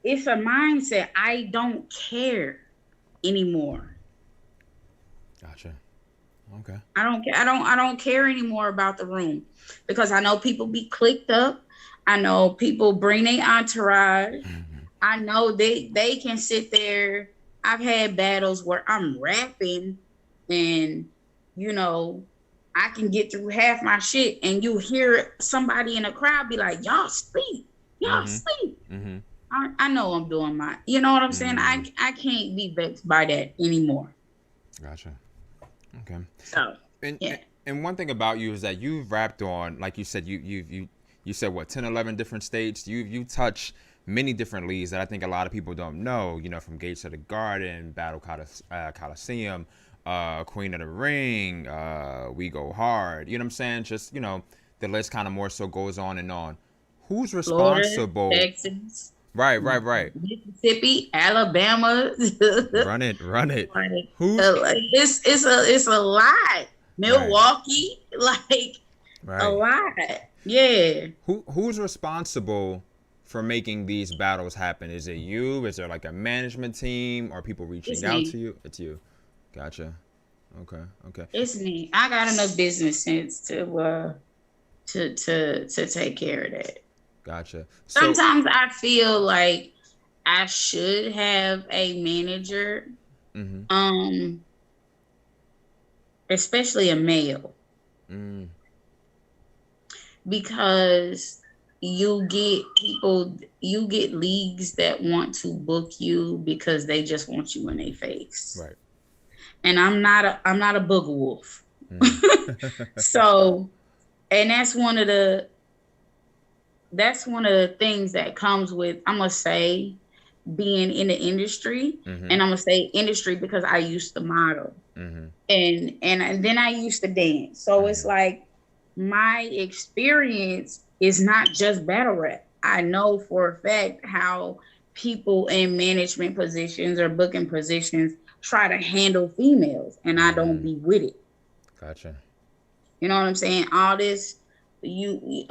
it's a mindset. I don't care anymore. Gotcha. Okay. I don't care anymore about the room, because I know people be clicked up. I know people bring their entourage. I know they can sit there. I've had battles where I'm rapping and, you know, I can get through half my shit and you hear somebody in the crowd be like, y'all sleep. I know I'm doing my, you know what I'm saying? I can't be vexed by that anymore. Gotcha. Okay. So, and one thing about you is that you've rapped on, like you said, you said what, 10, 11 different states. You touch many different leagues that I think a lot of people don't know, you know, from Gates of the Garden, Battle Coliseum, Queen of the Ring, We Go Hard, you know what I'm saying? Just, you know, the list kind of more so goes on and on. Who's responsible? Florida, Texas. Right. Mississippi, Alabama. Run it. Who's? It's a lot. Milwaukee, a lot. Yeah. Who's responsible for making these battles happen? Is it you? Is there like a management team? Are people reaching out to you? It's you. Gotcha. Okay. It's me. I got enough business sense to take care of that. Gotcha. Sometimes I feel like I should have a manager, especially a male, because you get leagues that want to book you because they just want you in their face. Right. And I'm not a booger wolf. So, and that's one of the things that comes with, I'm gonna say, being in the industry. And I'm gonna say industry because I used to model. And then I used to dance. So it's like my experience is not just battle rap. I know for a fact how people in management positions or booking positions try to handle females, and I don't be with it. Gotcha. You know what I'm saying? All this, we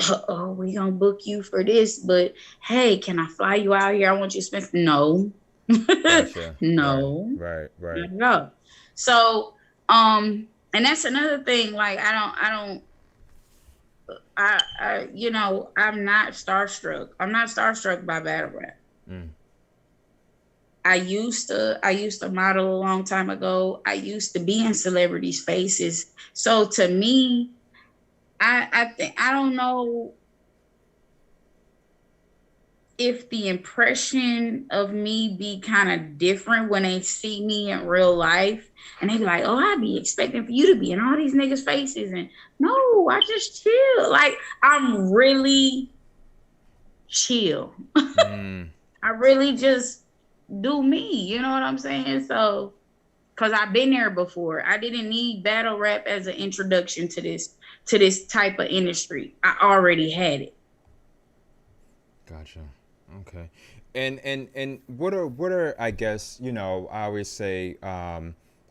gonna book you for this, but hey, can I fly you out here? I want you to spend. No. Gotcha. No. Right. No. So, and that's another thing. Like, I you know, I'm not starstruck. I'm not starstruck by battle rap. I used to model a long time ago. I used to be in celebrities' faces. So to me, I don't know if the impression of me be kind of different when they see me in real life, and they be like, oh, I'd be expecting for you to be in all these niggas' faces. And no, I just chill. Like, I'm really chill. I really just do me. You know what I'm saying? So, because I've been there before. I didn't need battle rap as an introduction to this type of industry. I already had it. Gotcha. Okay. And what are I guess, you know, I always say,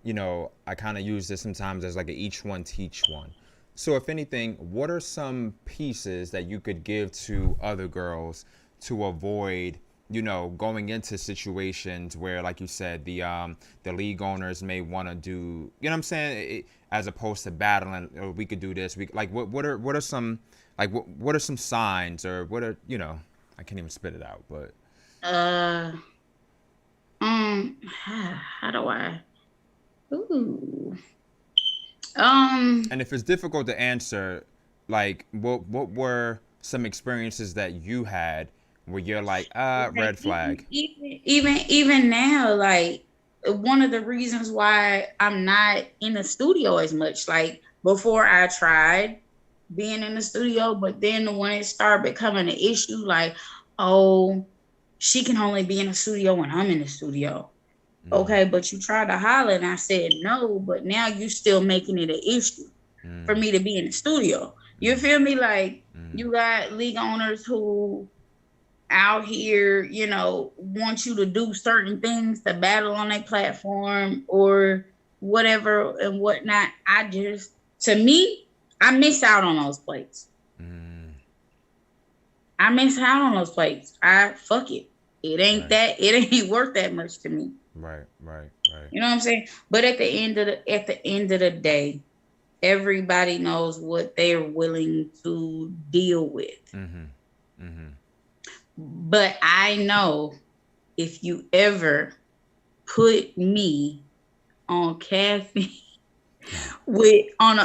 you know, I kind of use this sometimes as like a each one teach one. So if anything, what are some pieces that you could give to other girls to avoid, you know, going into situations where, like you said, the league owners may want to do, you know what I'm saying, as opposed to battling, or we could do this. What are some, like, what are some signs, or what are, you know, I can't even spit it out, but. How do I? Ooh. And if it's difficult to answer, like, what were some experiences that you had where you're like, red flag? Even now, like, one of the reasons why I'm not in the studio as much, like, before I tried being in the studio, but then when it started becoming an issue, like, oh, she can only be in the studio when I'm in the studio. Okay, but you tried to holler, and I said no, but now you still making it an issue for me to be in the studio. You feel me? Like, you got league owners who out here, you know, want you to do certain things to battle on their platform or whatever and whatnot. To me, I miss out on those plates. I miss out on those plates. Fuck it. It ain't worth that much to me. Right. You know what I'm saying? But at the end of the day, everybody knows what they're willing to deal with. But I know if you ever put me on caffeine on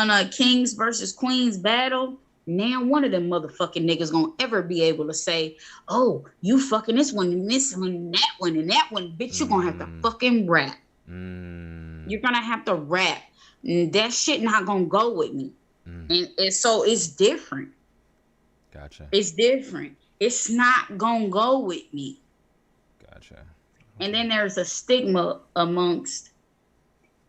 a Kings versus Queens battle, now one of them motherfucking niggas gonna ever be able to say, oh, you fucking this one and this one and that one and that one, bitch, you're gonna have to fucking rap. You're gonna have to rap. That shit not gonna go with me. And so it's different. Gotcha. It's different. It's not gonna go with me. Gotcha. Okay. And then there's a stigma amongst,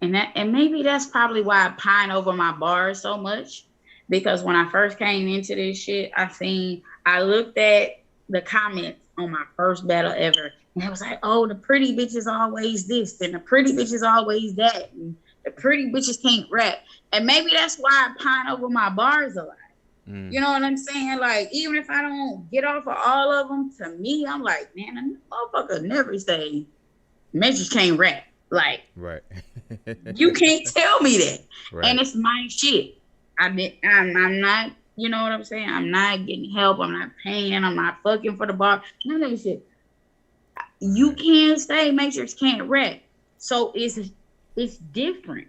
and maybe that's probably why I pine over my bars so much. Because when I first came into this shit, I looked at the comments on my first battle ever, and it was like, oh, the pretty bitch is always this, and the pretty bitch is always that, and the pretty bitches can't rap. And maybe that's why I pine over my bars a lot. You know what I'm saying? Like, even if I don't get off of all of them, to me, I'm like, man, a motherfucker never say, Matrixx can't rap. Like, right. You can't tell me that. Right. And it's my shit. I'm not, you know what I'm saying? I'm not getting help. I'm not paying. I'm not fucking for the bar. None of that shit. You can't say Matrixx can't rap. So it's different.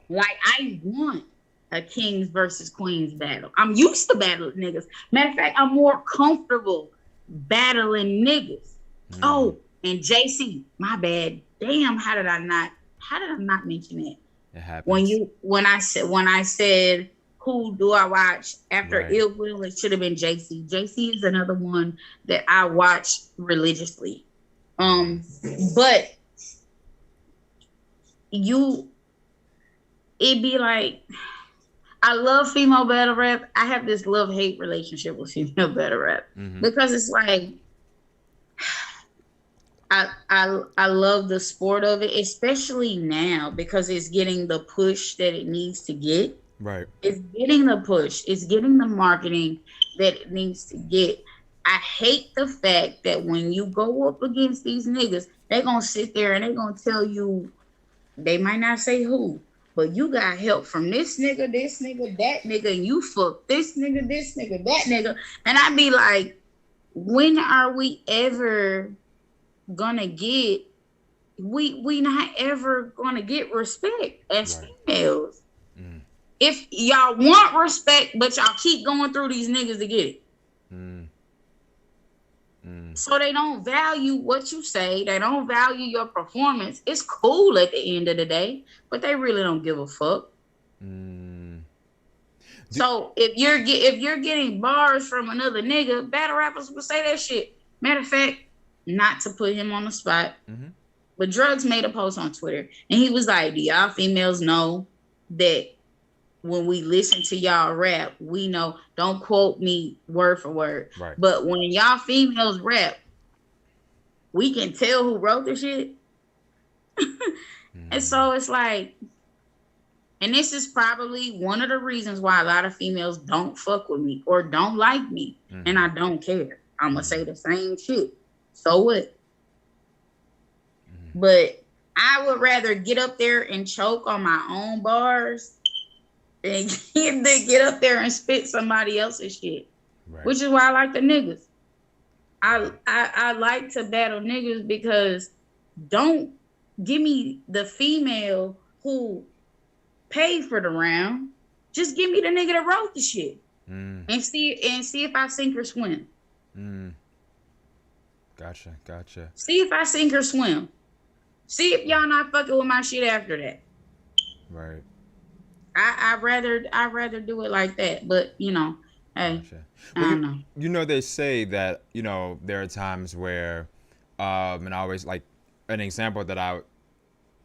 Like, I want a Kings versus Queens battle. I'm used to battling niggas. Matter of fact, I'm more comfortable battling niggas. Oh, and JC, my bad. Damn, how did I not mention that? It happens. When I said who do I watch after Right. Ill Will, it should have been JC. JC is another one that I watch religiously. But it'd be like, I love female battle rap. I have this love-hate relationship with female battle rap because it's like I love the sport of it, especially now because it's getting the push that it needs to get. Right. It's getting the push. It's getting the marketing that it needs to get. I hate the fact that when you go up against these niggas, they're going to sit there and they're going to tell you, they might not say who, but you got help from this nigga, that nigga, and you fuck this nigga, that nigga. And I be like, when are we ever gonna get, we not ever gonna get respect as females? If y'all want respect, but y'all keep going through these niggas to get it. So they don't value what you say. They don't value your performance. It's cool at the end of the day, but they really don't give a fuck. So if you're getting bars from another nigga, battle rappers will say that shit. Matter of fact, not to put him on the spot, but Drugs made a post on Twitter, and he was like, "Do y'all females know that when we listen to y'all rap, we know, don't quote me word for word, but when y'all females rap, we can tell who wrote the shit." And so it's like, and this is probably one of the reasons why a lot of females don't fuck with me or don't like me, and I don't care. I'm gonna say the same shit. So what? But I would rather get up there and choke on my own bars than get up there and spit somebody else's shit. Which is why I like the niggas. I like to battle niggas because don't give me the female who paid for the round. Just give me the nigga that wrote the shit. And see if I sink or swim. Gotcha. See if I sink or swim. See if y'all not fucking with my shit after that. Right. I'd rather do it like that, but you know, hey, I don't know. You know, they say that, you know, there are times where, and I always like an example that I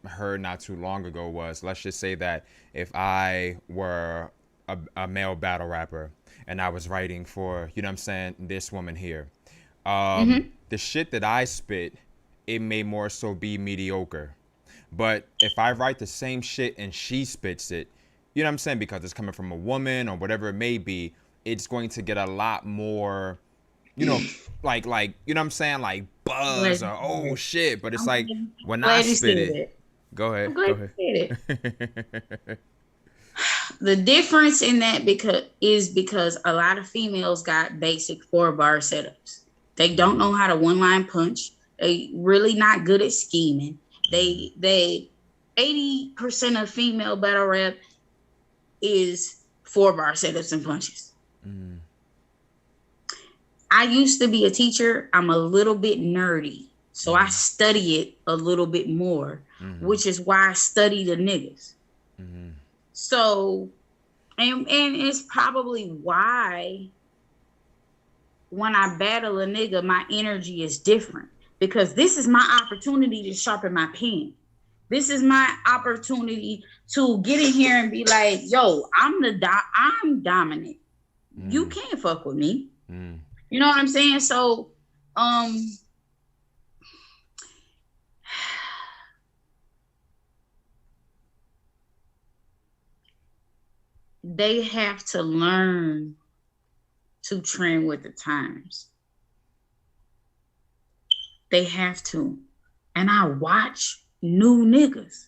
heard not too long ago was, let's just say that if I were a male battle rapper and I was writing for, you know what I'm saying, this woman here, the shit that I spit, it may more so be mediocre. But if I write the same shit and she spits it, you know what I'm saying, because it's coming from a woman or whatever it may be, it's going to get a lot more, you know, like you know what I'm saying, like buzz or oh shit. But it's like when I spit it. Go ahead. The difference in that because a lot of females got basic 4-bar setups. They don't know how to one-line punch. They really not good at scheming. They 80% of female battle rap is 4-bar setups and punches. I used to be a teacher. I'm a little bit nerdy, so I study it a little bit more, which is why I study the niggas. So, and it's probably why when I battle a nigga, my energy is different, because this is my opportunity to sharpen my pen. This is my opportunity to get in here and be like, yo, I'm dominant. You can't fuck with me. You know what I'm saying? So, they have to learn to trend with the times. They have to. And I watch new niggas.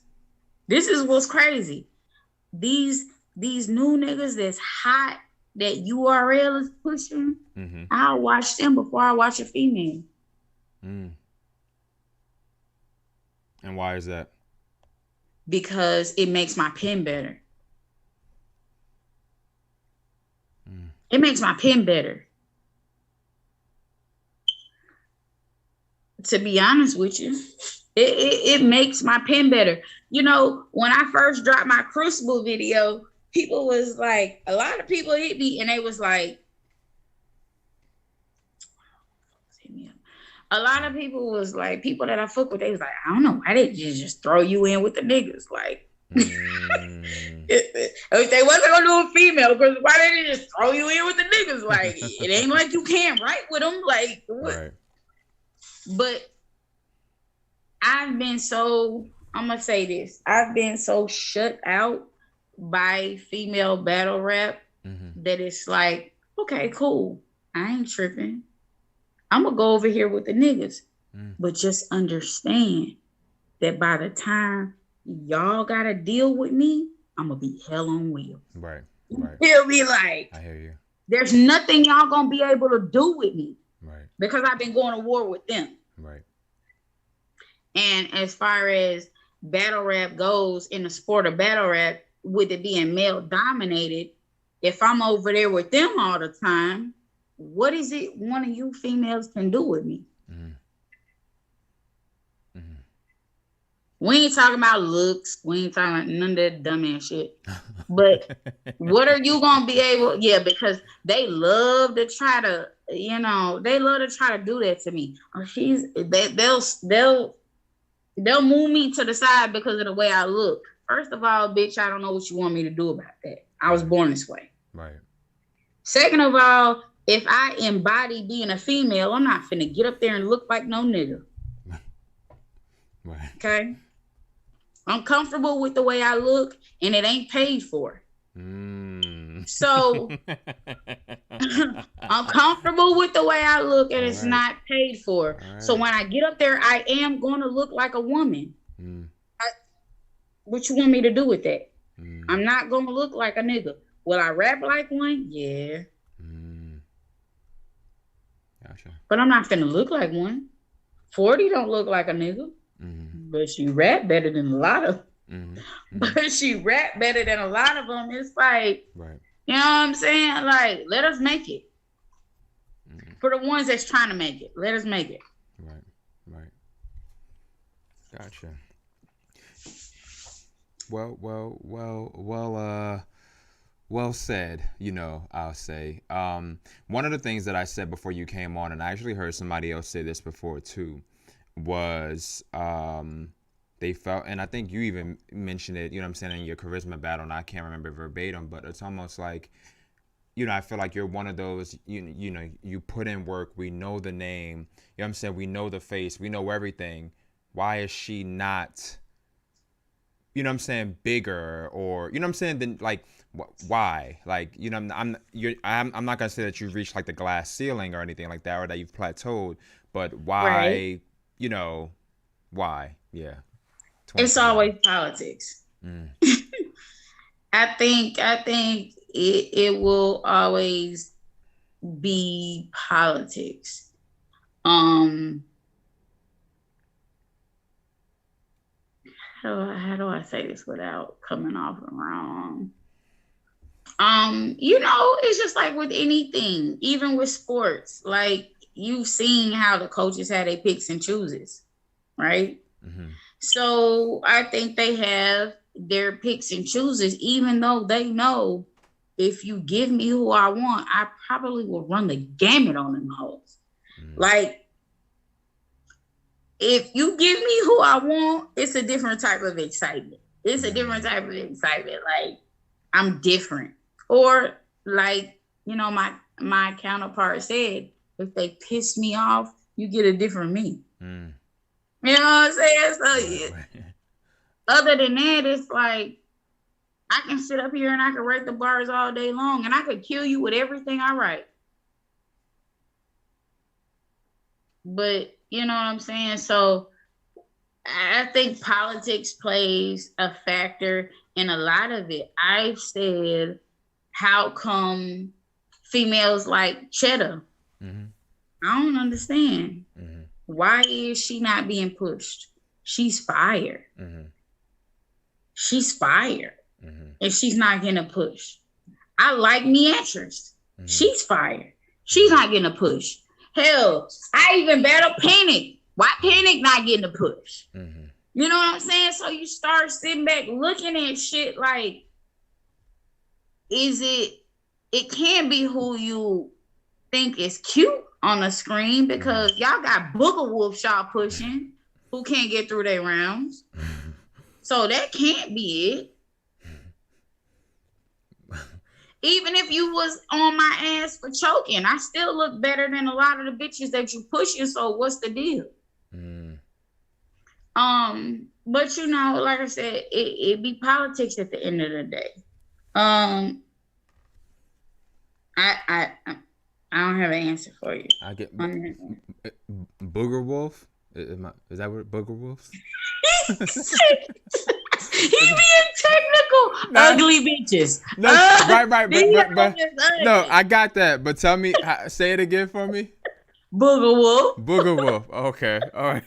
This is what's crazy. These new niggas that's hot, that URL is pushing, I'll watch them before I watch a female. And why is that? Because it makes my pen better. It makes my pen better. To be honest with you, It makes my pen better. You know, when I first dropped my Crucible video, people was like, a lot of people hit me and they was like, a lot of people was like, people that I fuck with, they was like, I don't know, why did you just throw you in with the niggas? Like, if they wasn't gonna do a female, because why did they just throw you in with the niggas? Like, it ain't like you can't write with them. Like, what? Right. But I'm gonna say this, I've been so shut out by female battle rap that it's like, okay, cool, I ain't tripping. I'm gonna go over here with the niggas. But just understand that by the time y'all gotta deal with me, I'm gonna be hell on wheels. Right. He'll be like, I hear you. There's nothing y'all gonna be able to do with me. Right. Because I've been going to war with them. Right. And as far as battle rap goes, in the sport of battle rap, with it being male dominated, if I'm over there with them all the time, what is it one of you females can do with me? We ain't talking about looks. We ain't talking about none of that dumb ass shit. But what are you gonna be able? Yeah, because they love to try to, they love to try to do that to me. They'll move me to the side because of the way I look. First of all, bitch, I don't know what you want me to do about that. I was born this way. Right. Second of all, if I embody being a female, I'm not finna get up there and look like no nigga. Right. Okay? I'm comfortable with the way I look, and it ain't paid for. So I'm comfortable with the way I look, and it's not paid for. So when I get up there, I am going to look like a woman. What you want me to do with that? I'm not going to look like a nigga. Will I rap like one? Yeah. Gotcha. But I'm not finna look like one. 40 don't look like a nigga. But she rap better than a lot of But she rap better than a lot of them. It's like, right. You know what I'm saying? Like, let us make it. For the ones that's trying to make it, let us make it. Right. Gotcha. Well said, I'll say. One of the things that I said before you came on, and I actually heard somebody else say this before too, was they felt, and I think you even mentioned it, in your charisma battle, and I can't remember verbatim, but it's almost like, I feel like you're one of those, you put in work, we know the name, we know the face, we know everything. Why is she not, bigger, or, then, like, why? Like, I'm not gonna say that you've reached like the glass ceiling or anything like that, or that you've plateaued, but why, why? Yeah. It's always politics. I think it will always be politics. How do I say this without coming off wrong? It's just like with anything, even with sports, like you've seen how the coaches have their picks and chooses, right? So I think they have their picks and chooses, even though they know if you give me who I want, I probably will run the gamut on them hoes. Like, if you give me who I want, it's a different type of excitement. Like, I'm different. Or like, my counterpart said, if they piss me off, you get a different me. You know what I'm saying? So other than that, it's like, I can sit up here and I can write the bars all day long, and I could kill you with everything I write. But you know what I'm saying? So I think politics plays a factor in a lot of it. I've said, how come females like Cheddar? I don't understand. Why is she not being pushed? She's fire. She's fire. And she's not getting a push. I like Matrixx. She's fire. She's not getting a push. Hell, I even battle Panic, Why Panic not getting a push? Mm-hmm. You know what I'm saying? So you start sitting back looking at shit like, it can be who you think is cute on the screen, because y'all got booger wolves y'all pushing who can't get through their rounds. So that can't be it. Even if you was on my ass for choking, I still look better than a lot of the bitches that you pushing. So what's the deal? But you know, like I said, it be politics at the end of the day. I don't have an answer for you. I get Booger Wolf. Is that what Booger Wolves? He being technical. Ugly bitches. No, right. But no, I got that. But tell me, say it again for me. Booger Wolf. Booger Wolf. Okay. All right.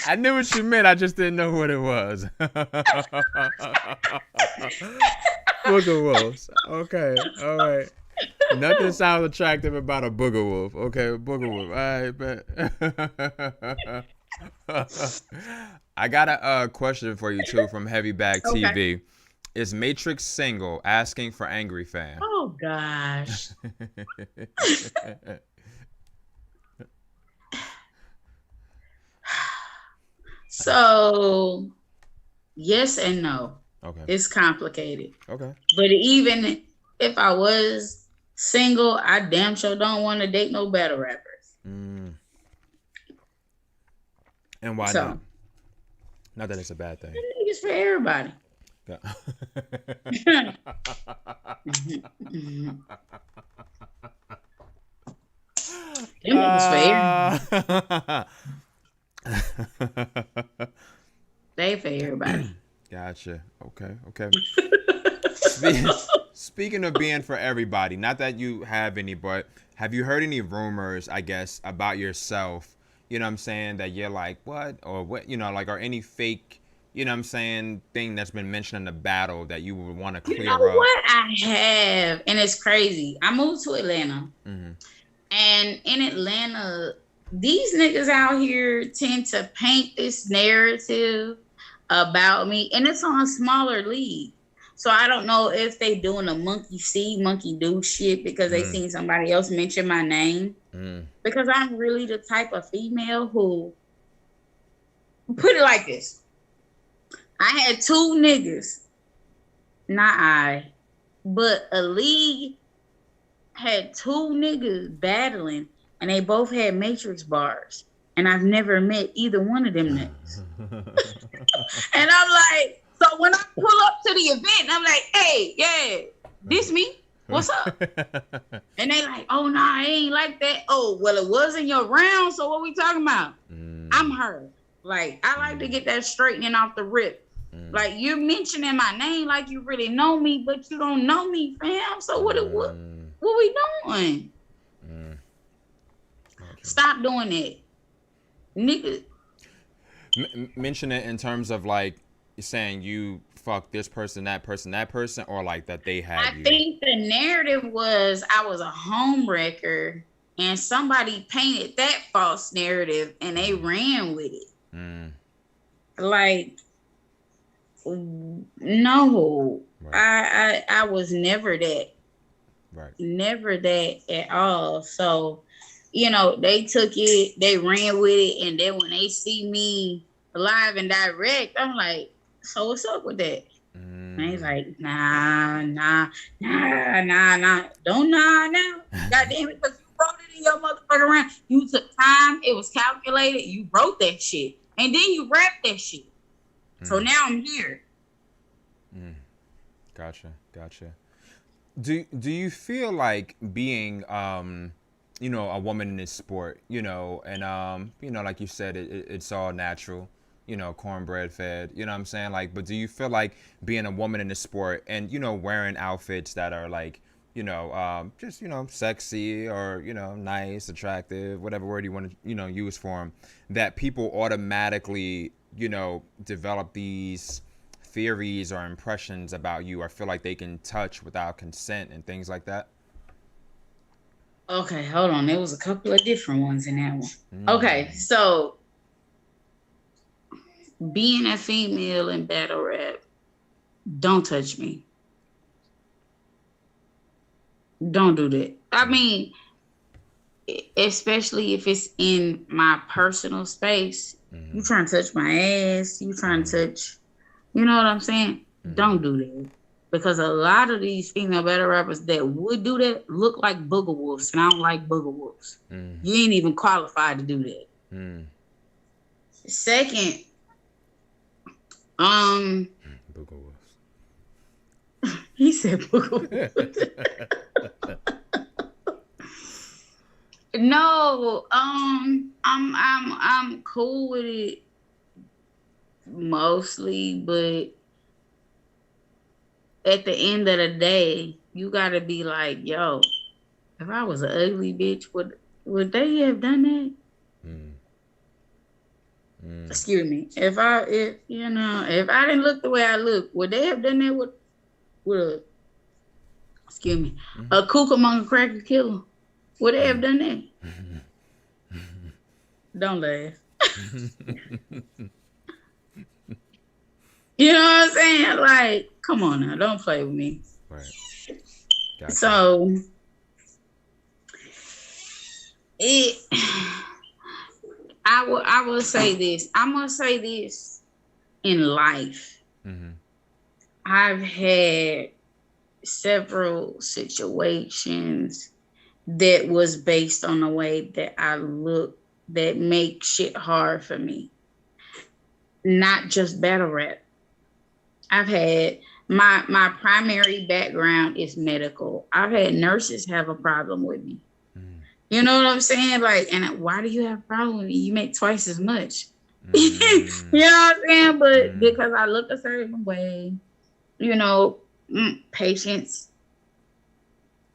I knew what you meant. I just didn't know what it was. Booger Wolves. Okay. All right. Nothing sounds attractive about a booger wolf. Okay, booger wolf. All right, bet. I got a question for you too from Heavy Bag TV. Is Matrixx single? Asking for angry fan. Oh gosh. So, yes and no. Okay. It's complicated. Okay. But even if I was single, I damn sure don't want to date no battle rappers. And why not? Not that it's a bad thing. It's for everybody. Yeah. They for everybody. Gotcha. Okay. Speaking of being for everybody, not that you have any, but have you heard any rumors, I guess, about yourself? You know what I'm saying? That you're like, what? Or what, you know, like, or any fake, you know what I'm saying, thing that's been mentioned in the battle that you would want to clear up? What I have, and it's crazy. I moved to Atlanta. And in Atlanta, these niggas out here tend to paint this narrative about me, and it's on a smaller league. So I don't know if they doing a monkey see, monkey do shit because they seen somebody else mention my name. Because I'm really the type of female who, put it like this. I had two niggas, not I, but a league had two niggas battling, and they both had Matrixx bars. And I've never met either one of them niggas. And I'm like, so when I pull up to the event, I'm like, hey, yeah, this me? What's up? And they like, oh, nah, I ain't like that. Oh, well, it was in your round, so what we talking about? I'm her. Like, I like to get that straightening off the rip. Like, you're mentioning my name like you really know me, but you don't know me, fam. So what we doing? Stop doing it. Nigga. Mention it in terms of, like, saying you fuck this person, or like that they had you. I think the narrative was I was a home wrecker, and somebody painted that false narrative and they ran with it. Like, no, right. I was never that. Right. Never that at all. So, you know, they took it, they ran with it, and then when they see me live and direct, I'm like, so what's up with that? And he's like, nah. Don't nah now. God damn it, because you wrote it in your motherfucking round. You took time, it was calculated, you wrote that shit. And then you rapped that shit. So now I'm here. Gotcha. Do you feel like being you know, a woman in this sport, you know, and you know, like you said, it's all natural, you know, cornbread fed, you know what I'm saying? Like, but do you feel like being a woman in this sport and, you know, wearing outfits that are like, you know, just, you know, sexy or, you know, nice, attractive, whatever word you want to, you know, use for them, that people automatically, you know, develop these theories or impressions about you or feel like they can touch without consent and things like that? Okay, hold on. There was a couple of different ones in that one. Okay, so being a female in battle rap, don't touch me. Don't do that. I mean, especially if it's in my personal space. You trying to touch my ass, you trying to touch, you know what I'm saying? Don't do that. Because a lot of these female battle rappers that would do that look like booger wolves, and I don't like booger wolves. You ain't even qualified to do that. Second, Booger wolves. he said booger wolves. No, I'm cool with it mostly, but at the end of the day, you gotta be like, yo, if I was an ugly bitch, would they have done that? Excuse me. If I didn't look the way I look, would they have done that with excuse me, a Cucamonga cracker killer? Would they have done that? Don't laugh. You know what I'm saying? Like, come on now, don't play with me. Right. Gotcha. So I will say this. I'm gonna say this in life. I've had several situations that was based on the way that I look that make shit hard for me. Not just battle rap. I've had my primary background is medical. I've had nurses have a problem with me. You know what I'm saying? Like, and why do you have a problem with me? You make twice as much. You know what I'm saying? But because I look a certain way, you know, patients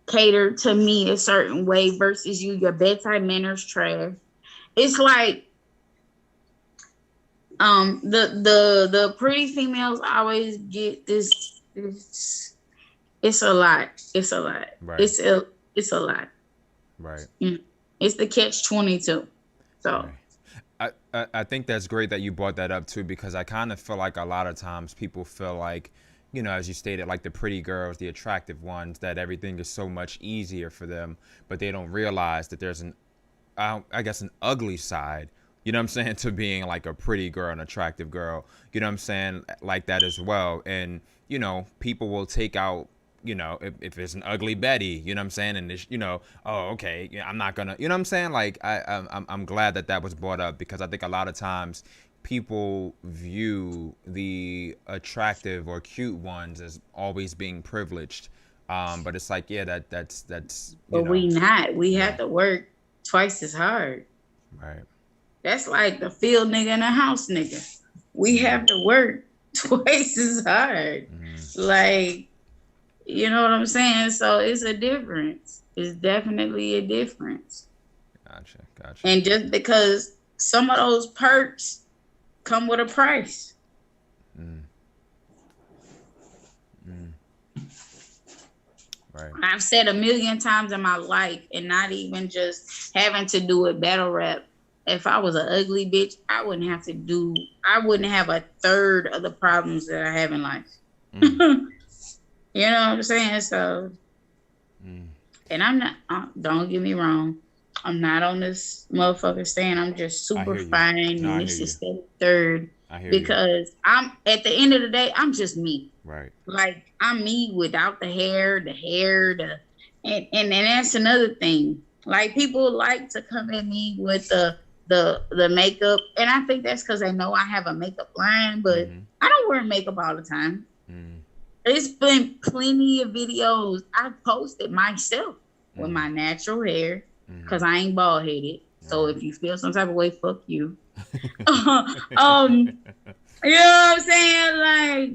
cater to me a certain way versus you, your bedside manner's trash. It's like the pretty females always get this it's a lot. Right. It's a lot. Right. It's the catch-22. So right. I think that's great that you brought that up too, because I kind of feel like a lot of times people feel like, you know, as you stated, like the pretty girls, the attractive ones, that everything is so much easier for them, but they don't realize that there's I guess an ugly side, you know what I'm saying, to being like a pretty girl, an attractive girl, you know what I'm saying, like that as well. And, you know, people will take out, you know, if it's an ugly Betty, you know what I'm saying, and it's, you know, oh, okay, yeah, I'm not gonna, you know what I'm saying, like I'm glad that was brought up, because I think a lot of times people view the attractive or cute ones as always being privileged, but it's like, yeah, that's but we have to work twice as hard. Right. That's like the field nigga and a house nigga. We have to work twice as hard. Like, you know what I'm saying? So it's a difference. It's definitely a difference. Gotcha. And just because some of those perks come with a price. Right. I've said a million times in my life, and not even just having to do with battle rap. If I was an ugly bitch, I wouldn't have a third of the problems that I have in life. You know what I'm saying? So, and I'm not, don't get me wrong, I'm not on this motherfucker saying I'm just super fine and this is the third. Because I'm, at the end of the day, I'm just me. Right. Like, I'm me without the hair, and that's another thing. Like, people like to come at me with the makeup, and I think that's because they know I have a makeup line, but I don't wear makeup all the time. There's been plenty of videos I've posted myself with my natural hair, because I ain't bald headed. So if you feel some type of way, fuck you. You know what I'm saying? Like,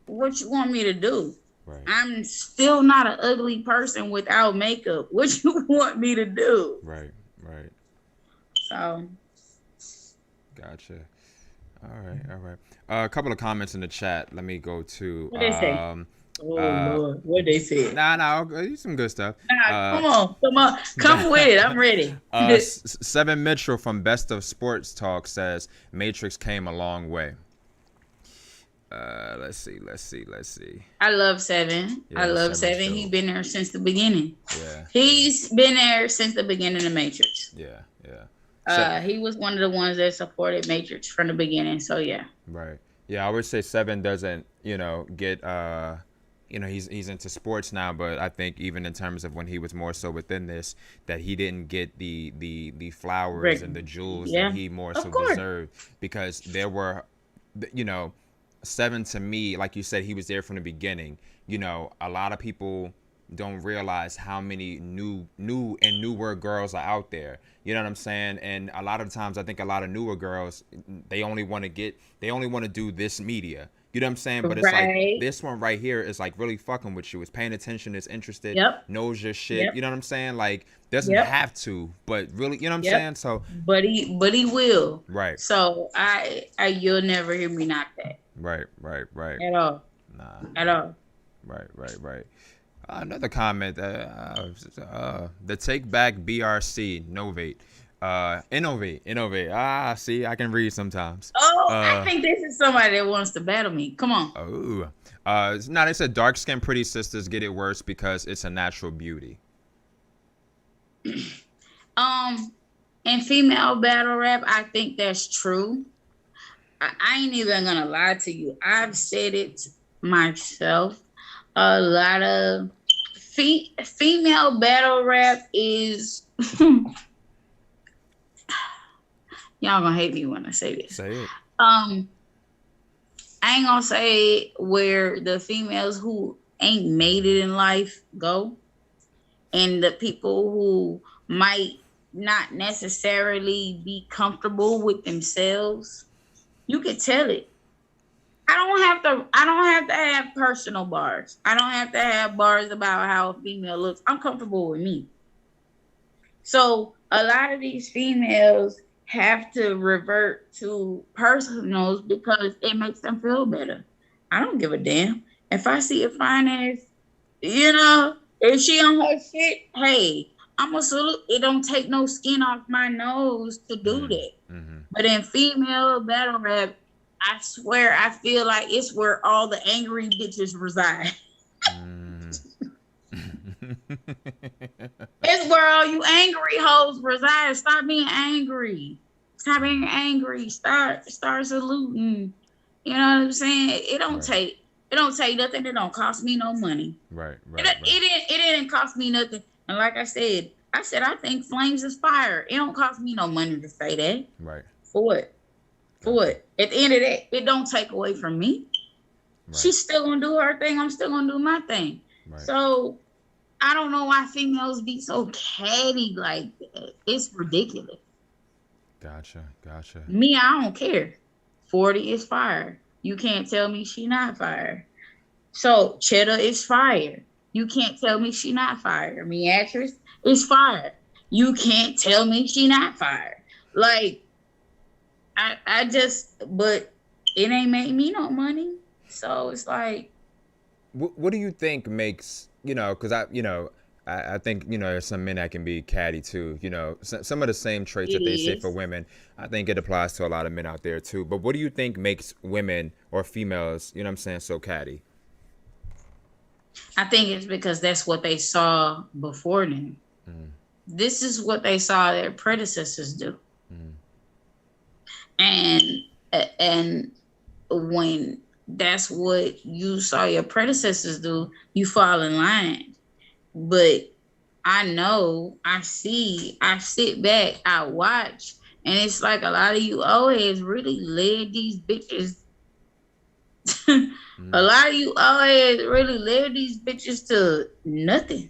what you want me to do? Right. I'm still not an ugly person without makeup. What you want me to do? Right. So. Gotcha. All right. A couple of comments in the chat. Let me go to. What they say? Oh Lord, what they said? Nah, some good stuff. Nah, come with it. I'm ready. Seven Mitchell from Best of Sports Talk says Matrixx came a long way. Let's see. I love Seven. Yeah, I love Seven's Seven. dope. He's been there since the beginning. Yeah. He's been there since the beginning of Matrixx. Yeah. He was one of the ones that supported Matrixx from the beginning. So yeah. Right. Yeah, I would say Seven doesn't, get he's into sports now, but I think even in terms of when he was more so within this, that he didn't get the flowers and the jewels that he more so deserved, because there were, Seven, to me, like you said, he was there from the beginning. A lot of people don't realize how many newer girls are out there. You know what I'm saying? And a lot of times, I think a lot of newer girls, they only want to do this media. You know what I'm saying? But it's like this one right here is like really fucking with you. It's paying attention. It's interested. Knows your shit. You know what I'm saying? Like doesn't have to, but really, you know what I'm saying? So, but he will. Right. So you'll never hear me knock that. Right. At all. Nah. At all. Right. Another comment. The Take Back BRC Novate. Innovate. See, I can read sometimes. I think this is somebody that wants to battle me. Come on. They said dark skinned pretty sisters get it worse because it's a natural beauty. In female battle rap, I think that's true. I ain't even gonna lie to you. I've said it myself. A lot of female battle rap is y'all gonna hate me when I say this. Say it. I ain't gonna say where the females who ain't made it in life go, and the people who might not necessarily be comfortable with themselves. You can tell it. I don't have to have personal bars. I don't have to have bars about how a female looks. I'm comfortable with me. So a lot of these females have to revert to personals because it makes them feel better. I don't give a damn. If I see a fine ass, if she on her shit, hey, I'm a salute. It don't take no skin off my nose to do that. Mm-hmm. But in female battle rap, I swear I feel like it's where all the angry bitches reside. It's where all you angry hoes reside. Stop being angry. Stop being angry. Start saluting. You know what I'm saying? It don't take nothing. It don't cost me no money. Right. It didn't cost me nothing. And like I said I think flames is fire. It don't cost me no money to say that. Right. For what? At the end of that, it don't take away from me. Right. She's still gonna do her thing. I'm still gonna do my thing. Right. So I don't know why females be so catty like that. It's ridiculous. Gotcha. Me, I don't care. 40 is fire. You can't tell me she not fire. So Cheddar is fire. You can't tell me she not fire. Matrixx is fire. You can't tell me she not fire. Like, but it ain't made me no money. So it's like. What do you think makes, because I think, there's some men that can be catty too, some of the same traits that they say for women. I think it applies to a lot of men out there too. But what do you think makes women or females, so catty? I think it's because that's what they saw before them. This is what they saw their predecessors do. And when that's what you saw your predecessors do, you fall in line. But I know, I sit back, I watch, and it's like a lot of you always really led these bitches. A lot of you always really led these bitches to nothing.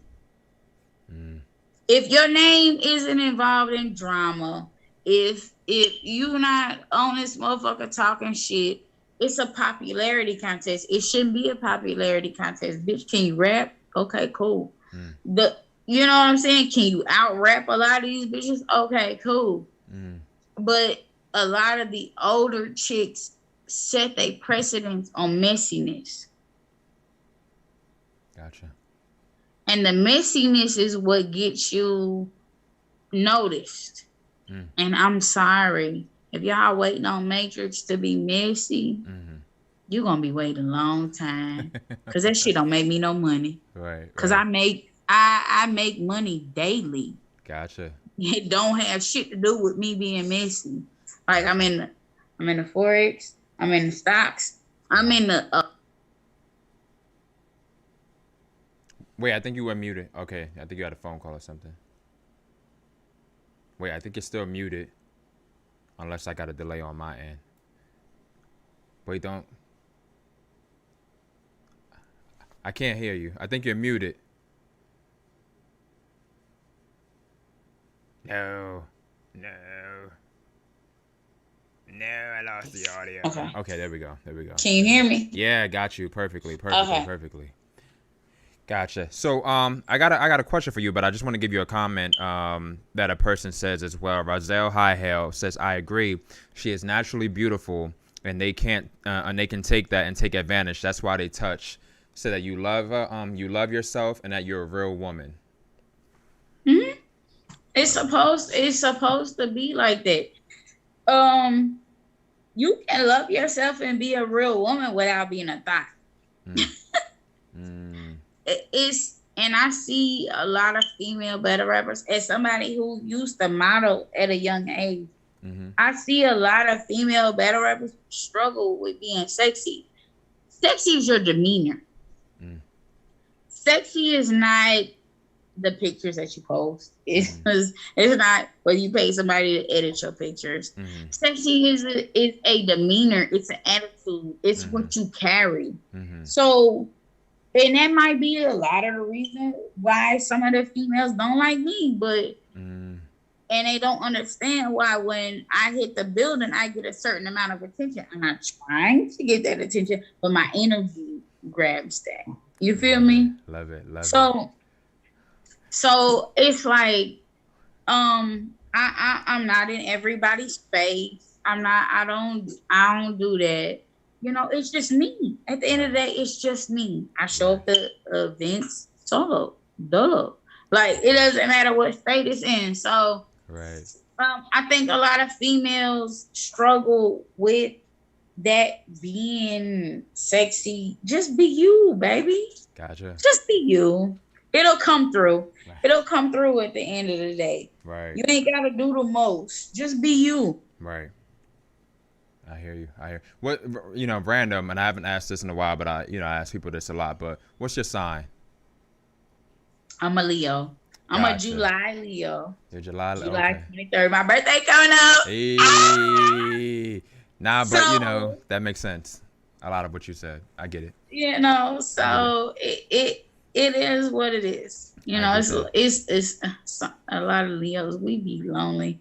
If your name isn't involved in drama, if you not on this motherfucker talking shit, it's a popularity contest. It shouldn't be a popularity contest. Bitch, can you rap? Okay, cool. You know what I'm saying? Can you out rap a lot of these bitches? Okay, cool. But a lot of the older chicks set their precedence on messiness. Gotcha. And the messiness is what gets you noticed. And I'm sorry. If y'all waiting on Matrixx to be messy, you're going to be waiting a long time. Because that shit don't make me no money. Right. Because I make money daily. Gotcha. It don't have shit to do with me being messy. Like I'm in the Forex, I'm in the stocks, I'm in the Wait, I think you were muted. Okay, I think you had a phone call or something. Wait, I think you're still muted. Unless I got a delay on my end. Wait, don't. I can't hear you. I think you're muted. No, I lost the audio. Okay, there we go. Can you hear me? Yeah, got you perfectly. Gotcha. So, I got a question for you, but I just want to give you a comment that a person says as well. Razel Highhail says, "I agree. She is naturally beautiful, and they can take that and take advantage. That's why they touch. So that you love yourself, and that you're a real woman." Mm-hmm. It's supposed to be like that. You can love yourself and be a real woman without being a thought. And I see a lot of female battle rappers. As somebody who used to model at a young age, I see a lot of female battle rappers struggle with being sexy. Sexy is your demeanor. Sexy is not the pictures that you post. It's not whether you pay somebody to edit your pictures. Sexy is a demeanor. It's an attitude. It's what you carry. So, and that might be a lot of the reason why some of the females don't like me, but and they don't understand why when I hit the building, I get a certain amount of attention. I'm not trying to get that attention, but my energy grabs that. You feel me? Love it. So it's like, I'm not in everybody's face. I don't do that. You know, it's just me. At the end of the day, it's just me. I show up to events solo. Like, it doesn't matter what state it's in. So, I think a lot of females struggle with that being sexy. Just be you, baby. Gotcha. Just be you. It'll come through. It'll come through at the end of the day. Right. You ain't gotta do the most. Just be you. Right. I hear you. What, random, and I haven't asked this in a while, but I ask people this a lot, but what's your sign? I'm a Leo. I'm a July Leo. You're July 23rd. My birthday coming up. Hey. Nah, but that makes sense. A lot of what you said. I get it. So it is what it is. It's a lot of Leos. We be lonely.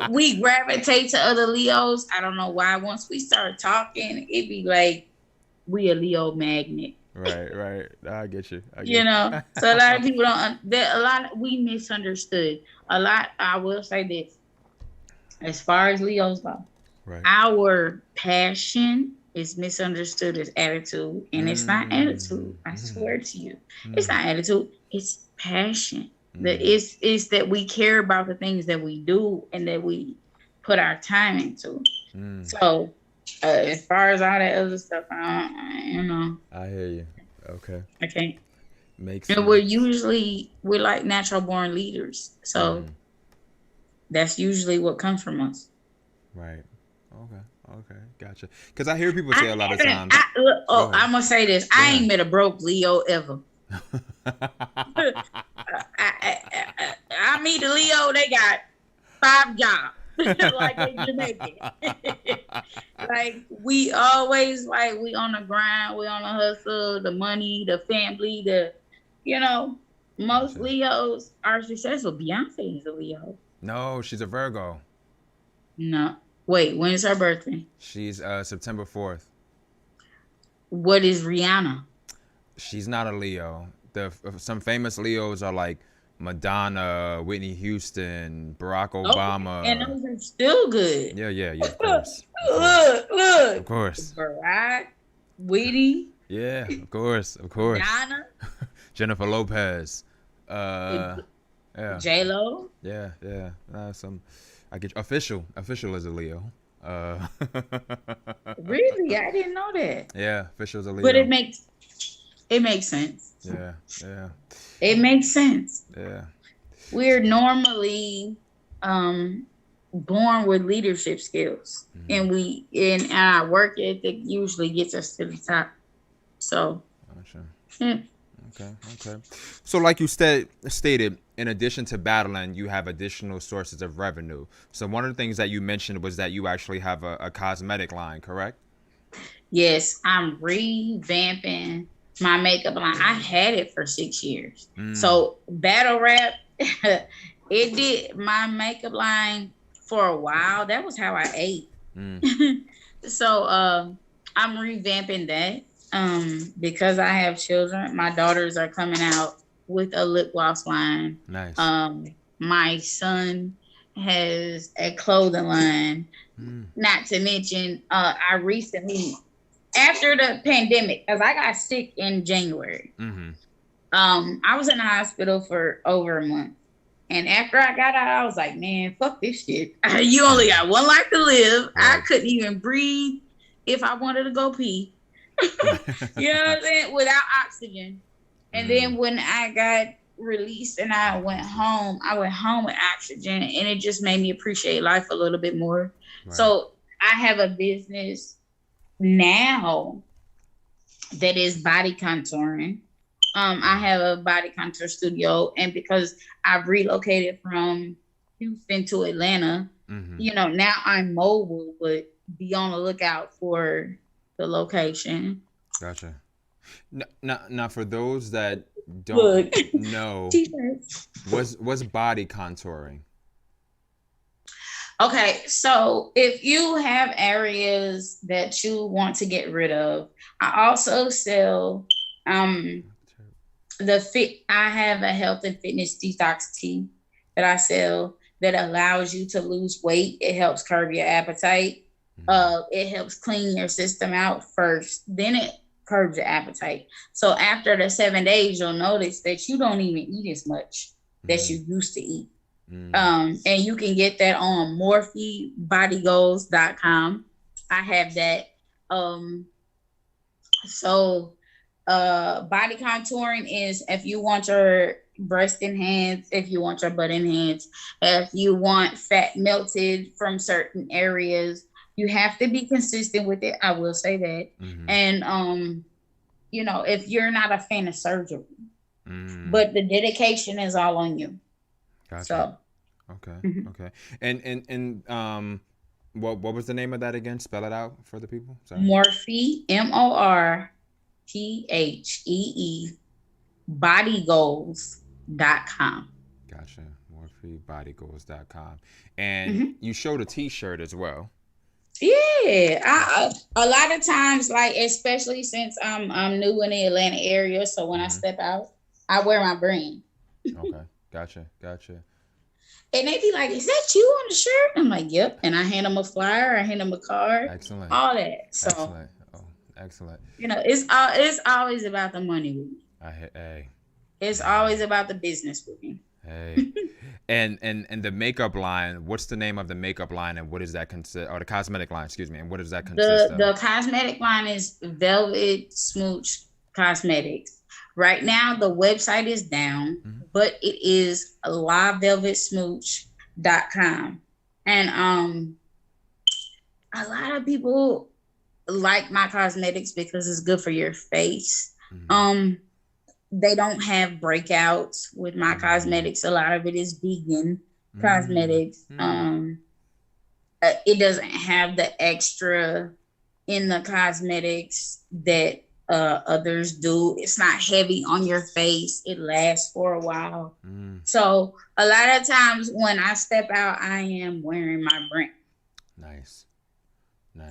We gravitate to other Leos. I don't know why. Once we start talking, it be like we a Leo magnet. Right. I get you. So a lot of people don't. We misunderstood. I will say this. As far as Leos go, our passion is misunderstood as attitude, and it's not attitude. I swear to you, it's not attitude. It's passion. It's that we care about the things that we do and that we put our time into. So, as far as all that other stuff, I hear you. Okay. I can't. Makes sense. And we're like natural born leaders. So that's usually what comes from us. Right. Okay. Gotcha. Because I hear people say a lot of times. I'm gonna say this. I ain't met a broke Leo ever. I meet a Leo, they got 5 jobs. Like they Jamaican. Like we always we on the grind, we on the hustle, the money, the family, most Leos are successful. Beyonce is a Leo. No, she's a Virgo. No. Wait, when is her birthday? She's September 4th. What is Rihanna? She's not a Leo. Some famous Leos are like Madonna, Whitney Houston, Barack Obama. And those are still good. Yeah, of course. Look. Of course. Barack, Whitney, Yeah, of course. Donna, Jennifer Lopez. Yeah. J-Lo. Yeah. Some. I get official. Official is a Leo. Really, I didn't know that. Yeah, official is a Leo. But it makes sense. Yeah. It makes sense. Yeah. We're normally born with leadership skills, and our work ethic usually gets us to the top. So, gotcha. Okay. So, like you stated, in addition to battling, you have additional sources of revenue. So, one of the things that you mentioned was that you actually have a cosmetic line, correct? Yes, I'm revamping my makeup line. I had it for 6 years. So, battle rap, it did my makeup line for a while. That was how I ate. So, I'm revamping that. Because I have children, my daughters are coming out with a lip gloss line. Nice. My son has a clothing line. Not to mention, I recently, after the pandemic, because I got sick in January, I was in the hospital for over a month. And after I got out, I was like, man, fuck this shit. You only got one life to live. Right. I couldn't even breathe if I wanted to go pee. You know what I'm saying? Without oxygen. And then when I got released and I went home with oxygen, and it just made me appreciate life a little bit more. Right. So I have a business now that is body contouring. I have a body contour studio, and because I've relocated from Houston to Atlanta, you know, now I'm mobile, but be on the lookout for the location. Gotcha. Now, for those that don't know, what's body contouring? Okay, so if you have areas that you want to get rid of, I also sell I have a health and fitness detox tea that I sell that allows you to lose weight. It helps curb your appetite. It helps clean your system out first, then it curbs your appetite. So after the 7 days, you'll notice that you don't even eat as much that you used to eat. And you can get that on morphybodygoals.com. I have that. Body contouring is if you want your breast enhanced, if you want your butt enhanced, if you want fat melted from certain areas. You have to be consistent with it. I will say that. And, you know, if you're not a fan of surgery, but the dedication is all on you. Gotcha. So. Okay. And what was the name of that again? Spell it out for the people. Sorry. Morphe, MORPHEE, bodygoals.com. Gotcha. Morphybodygoals.com. And you showed a t-shirt as well. Yeah, a lot of times, like especially since I'm new in the Atlanta area, so when I step out, I wear my brand. Okay, gotcha. And they be like, "Is that you on the shirt?" I'm like, "Yep." And I hand them a flyer, I hand them a card, excellent, all that. So, excellent. Oh, excellent. You know, it's always about the money with me. It's always about the business with me. Hey. And the makeup line, what's the name of the makeup line and what does that consist, or the cosmetic line, excuse me, and what does that consist of? The cosmetic line is Velvet Smooch Cosmetics. Right now, the website is down, but it is livevelvetsmooch.com. And a lot of people like my cosmetics because it's good for your face. They don't have breakouts with my cosmetics. A lot of it is vegan cosmetics. It doesn't have the extra in the cosmetics that others do. It's not heavy on your face. It lasts for a while. So a lot of times when I step out, I am wearing my brand. Nice.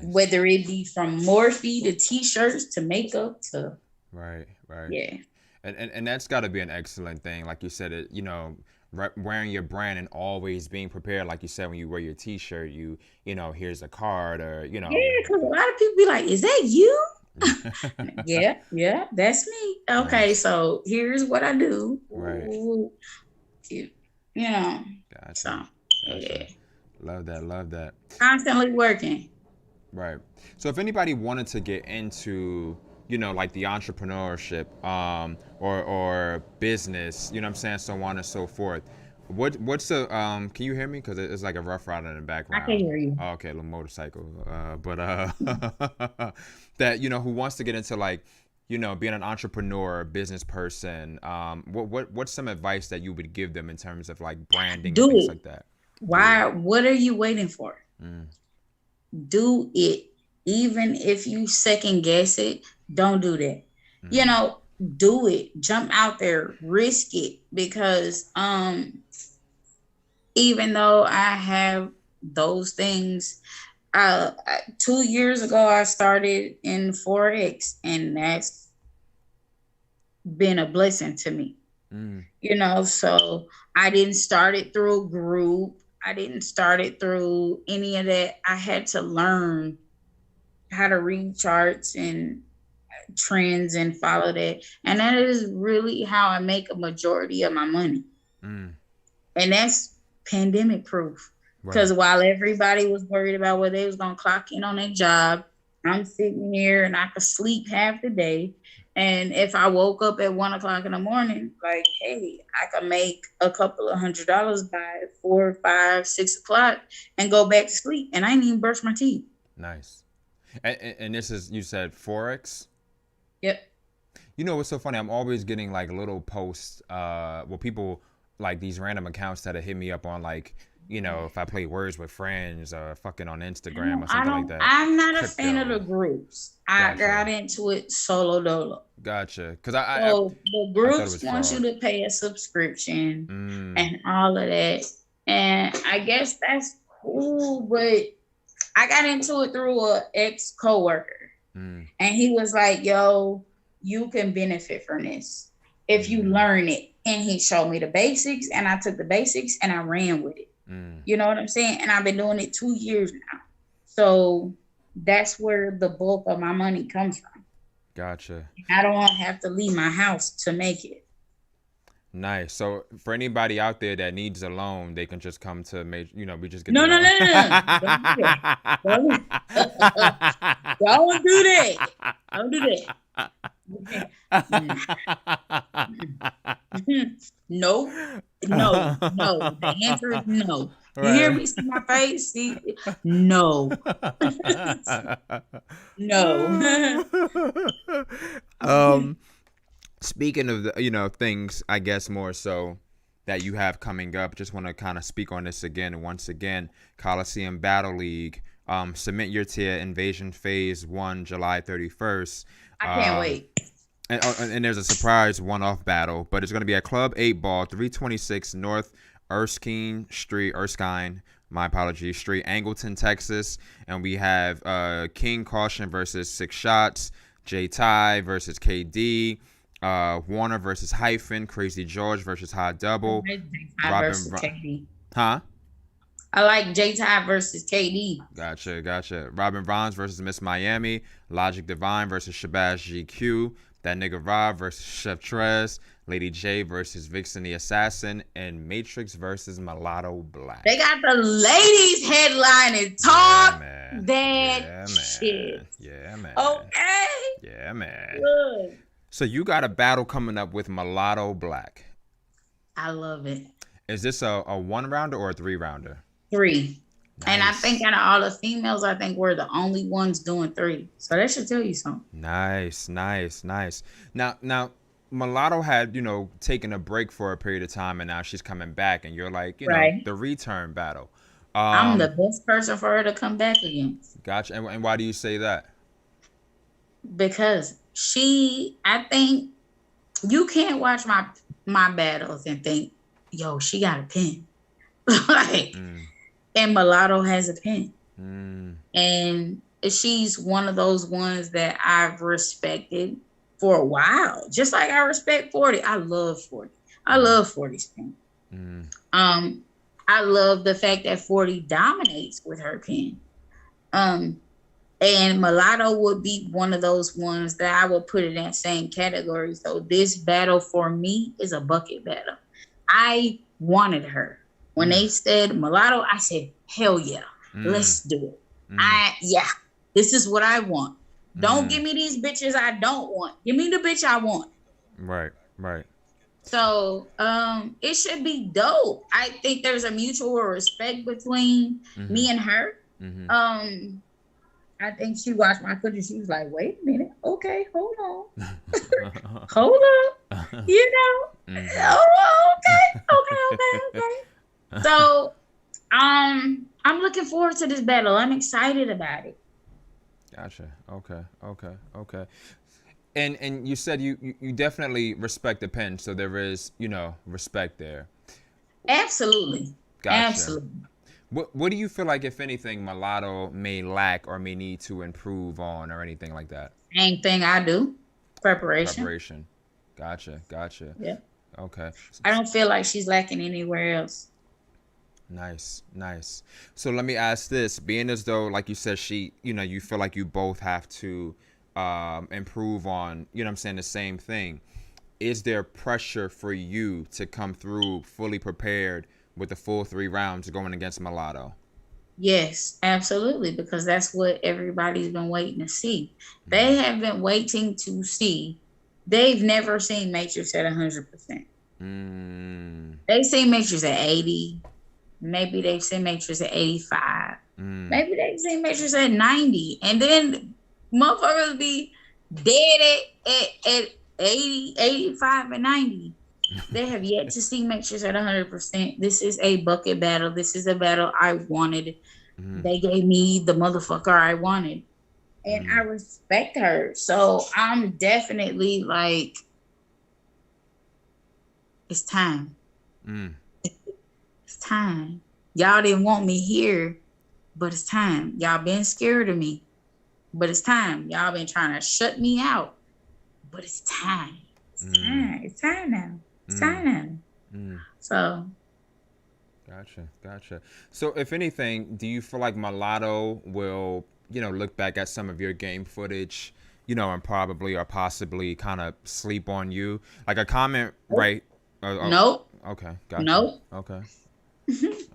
Whether it be from Morphe to t-shirts to makeup to right. Yeah. And that's got to be an excellent thing. Like you said, it, you know, wearing your brand and always being prepared. Like you said, when you wear your t-shirt, you know, here's a card or, you know. Yeah, because a lot of people be like, is that you? Yeah, that's me. Okay, Nice. so here's what I do. Right. Ooh, you know, so Gotcha. yeah, Gotcha. Love that. Love that. constantly working. Right. So if anybody wanted to get into, you know, like the entrepreneurship, or business, you know what I'm saying, so on and so forth. What's the can you hear me? Because it's like a rough ride in the I can background. hear you. Oh, okay, a little motorcycle. But that, you know, who wants to get into, like, you know, being an entrepreneur, business person, what's some advice that you would give them in terms of like branding and Do things it. like that? Why? What are you waiting for? Mm, Do it. Even if you second guess it, don't do that. You know, do it. Jump out there, risk it, because even though I have those things, 2 years ago I started in Forex, and that's been a blessing to me. You know, so I didn't start it through a group. I didn't start it through any of that. I had to learn how to read charts and trends and follow that. And that is really how I make a majority of my money. And that's pandemic proof. Because while everybody was worried about whether they was going to clock in on their job, I'm sitting here and I could sleep half the day. And if I woke up at 1 o'clock in the morning, like, hey, I could make a couple of $100 by 4, 5, 6 o'clock and go back to sleep. And I didn't even brush my teeth. nice. And this is, you said Forex? Yep. You know what's so funny? I'm always getting like little posts, people, like these random accounts that hit me up on, like, you know, if I play Words with Friends or fucking on Instagram or something like that. I'm not a fan of the groups. I got into it solo dolo. Gotcha. Because So the groups want you to pay a subscription and all of that. And I guess that's cool, but I got into it through an ex-coworker. And he was like, yo, you can benefit from this if you learn it. And he showed me the basics, and I took the basics and I ran with it. You know what I'm saying? And I've been doing it 2 years now. So that's where the bulk of my money comes from. Gotcha. I don't have to leave my house to make it. Nice. So for anybody out there that needs a loan, they can just come to you know, we just get No. Don't do that. Don't do that. No. The answer is no. You hear me? See my face? See? No. No. Speaking of the, you know, things, I guess more so that you have coming up, just want to kind of speak on this again. Once again, Coliseum Battle League, submit your tier, Invasion Phase 1, July 31st. I can't wait. And there's a surprise one-off battle, but it's going to be at Club 8 Ball, 326 North Erskine Street, my apologies, Street, Angleton, Texas. And we have King Caution versus Six Shots, J Ty versus KD, Warner versus Hyphen, Crazy George versus Hot Double. Versus KD. Huh? I like J Ty versus KD. Gotcha. Robin Vons versus Miss Miami, Logic Divine versus Shabazz GQ, That Nigga Rob versus Chef Trez, Lady J versus Vixen the Assassin, and Matrixx versus Mulatto Black. They got the ladies headlining. Talk that shit. Yeah, man. Okay. Yeah, man. Good. So you got a battle coming up with Mulatto Black. I love it. Is this a 1-rounder or a 3-rounder? 3. Nice. And I think out of all the females, I think we're the only ones doing 3. So that should tell you something. Nice. Now, Mulatto had, you know, taken a break for a period of time, and now she's coming back, and you're like, you know, the return battle. I'm the best person for her to come back against. Gotcha. And why do you say that? Because I think you can't watch my battles and think, yo, she got a pen. And Mulatto has a pen. And she's one of those ones that I've respected for a while. Just like I respect 40. I love 40. I love 40's pen. I love the fact that 40 dominates with her pen. And Mulatto would be one of those ones that I would put in that same category. So this battle for me is a bucket battle. I wanted her. When they said Mulatto, I said, hell yeah, let's do it. This is what I want. Don't give me these bitches I don't want. Give me the bitch I want. Right. So it should be dope. I think there's a mutual respect between me and her. I think she watched my footage. She was like, wait a minute. Okay, hold on. Hold up. You know? Oh, okay. So I'm looking forward to this battle. I'm excited about it. Gotcha. Okay. And you said you definitely respect the pen, so there is, respect there. Absolutely. Gotcha. Absolutely. What do you feel like, if anything, Mulatto may lack or may need to improve on or anything like that? Same thing I do. Preparation. Gotcha. Yeah. Okay. I don't feel like she's lacking anywhere else. Nice. So let me ask this, being as though, like you said, you feel like you both have to improve on, the same thing. Is there pressure for you to come through fully prepared with the full 3 rounds going against Mulatto? Yes, absolutely, because that's what everybody's been waiting to see. They have been waiting to see. They've never seen Matrixx at 100%. They've seen Matrixx at 80. Maybe they've seen Matrixx at 85. Maybe they've seen Matrixx at 90. And then motherfuckers be dead at 80, 85, and 90. They have yet to see Matrixx at 100%. This is a bucket battle. This is a battle I wanted. They gave me the motherfucker I wanted. And I respect her. So I'm definitely like, it's time. It's time. Y'all didn't want me here, but it's time. Y'all been scared of me, but it's time. Y'all been trying to shut me out, but it's time. It's time. It's time now. It's time now. So. Gotcha. So if anything, do you feel like Mulatto will, look back at some of your game footage, and probably or possibly kind of sleep on you? Like a comment, right? Nope. Okay. Gotcha. Nope. Okay.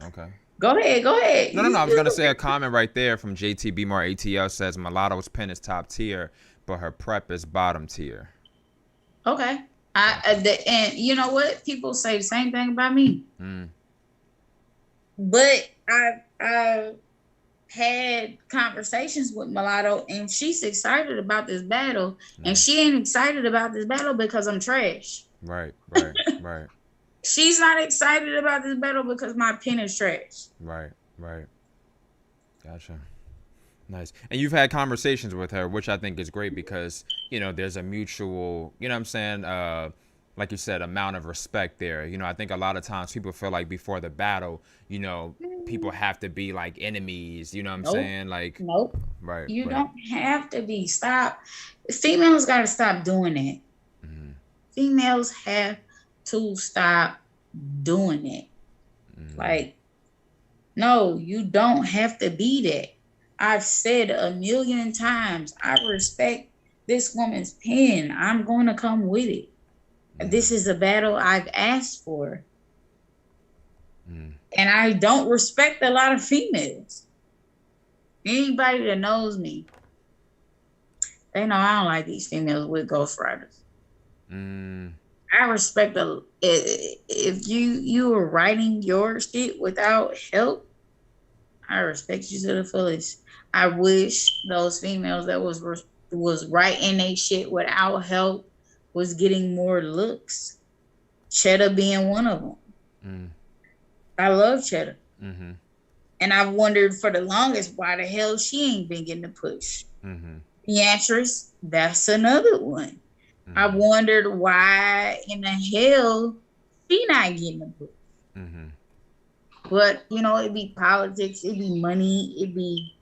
Okay. Go ahead. No. I was gonna say a comment right there from JTB More ATL says Mulatto's pen is top tier, but her prep is bottom tier. Okay. And you know what? People say the same thing about me. But I've had conversations with Mulatto, and she's excited about this battle, and she ain't excited about this battle because I'm trash. Right. She's not excited about this battle because my pen is trash. Right. Gotcha. Nice. And you've had conversations with her, which I think is great because, there's a mutual, like you said, amount of respect there. I think a lot of times people feel like before the battle, people have to be like enemies. You know what I'm saying? Like, nope. Right. You don't have to be. Stop. Females got to stop doing it. Females have to stop doing it. Like, no, you don't have to be that. I've said a million times, I respect this woman's pen. I'm going to come with it. This is a battle I've asked for. And I don't respect a lot of females. Anybody that knows me, they know I don't like these females with ghostwriters. I respect if you are writing your shit without help, I respect you to the fullest. I wish those females that was writing they shit without help was getting more looks. Cheddar being one of them. I love Cheddar. And I've wondered for the longest why the hell she ain't been getting the push. Beatrice, that's another one. I wondered why in the hell she not getting the push. But, it'd be politics, it'd be money, it'd be,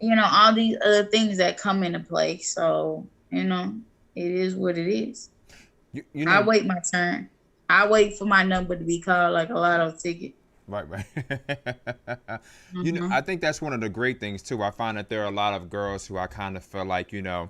all these other things that come into play. So, it is what it is. I wait my turn. I wait for my number to be called like a lotto ticket. Right. You know, I think that's one of the great things too. I find that there are a lot of girls who I kind of feel like, you know,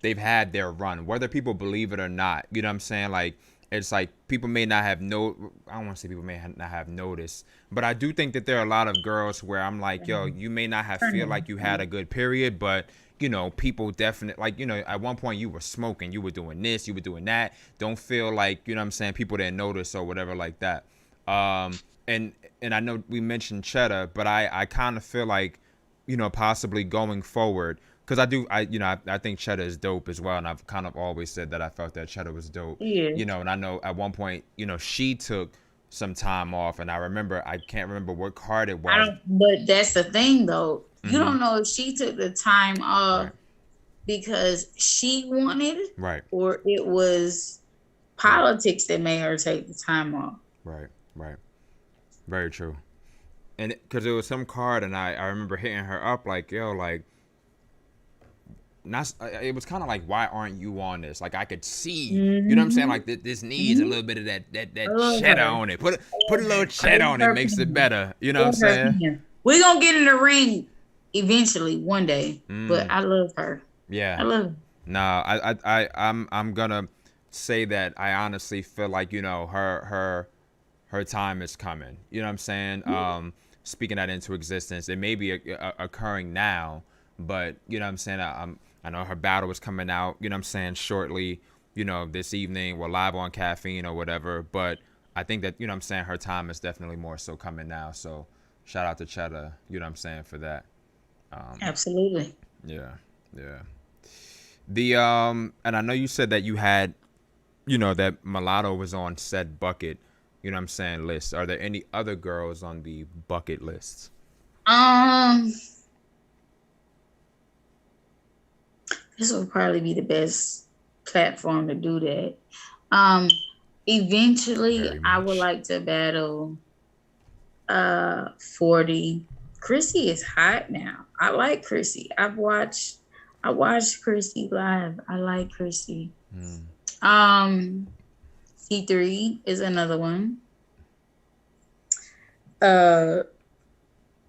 they've had their run, whether people believe it or not. You know what I'm saying? Like, it's like people may not have I don't want to say people may not have noticed, but I do think that there are a lot of girls where I'm like, yo, you may not have feel like you had a good period, but you know, people definitely, like, you know, at one point you were smoking, you were doing this, you were doing that. Don't feel like, you know what I'm saying, people didn't notice or whatever like that. And I know we mentioned Cheddar, but I kind of feel like, you know, possibly going forward, because I think Cheddar is dope as well, and I've kind of always said that I felt that Cheddar was dope. Yeah. You know, and I know at one point, you know, she took some time off, and I can't remember what card it was. But that's the thing, though. You don't know if she took the time off because she wanted it, right, or it was politics that made her take the time off. Right. Very true. And because it was some card, and I remember hitting her up like, yo, like, it was kind of like, why aren't you on this? Like, I could see, you know what I'm saying? Like, this needs a little bit of that cheddar on it. Put a little cheddar on it, makes it better. You know what I'm saying? We're going to get in the ring eventually one day, but I love her. Yeah. I love her. No, I'm going to say that I honestly feel like, you know, her time is coming. You know what I'm saying? Speaking that into existence. It may be occurring now, but, you know what I'm saying? I know her battle is coming out, you know what I'm saying, shortly, you know, this evening. We're live on Caffeine or whatever. But I think that, you know what I'm saying, her time is definitely more so coming now. So shout out to Cheddar, you know what I'm saying, for that. Absolutely. Yeah. And I know you said that you had, you know, that Mulatto was on said bucket, you know what I'm saying, list. Are there any other girls on the bucket list? This will probably be the best platform to do that. Eventually, I would like to battle 40. Chrissy is hot now. I like Chrissy. I watched Chrissy live. I like Chrissy. C3 is another one.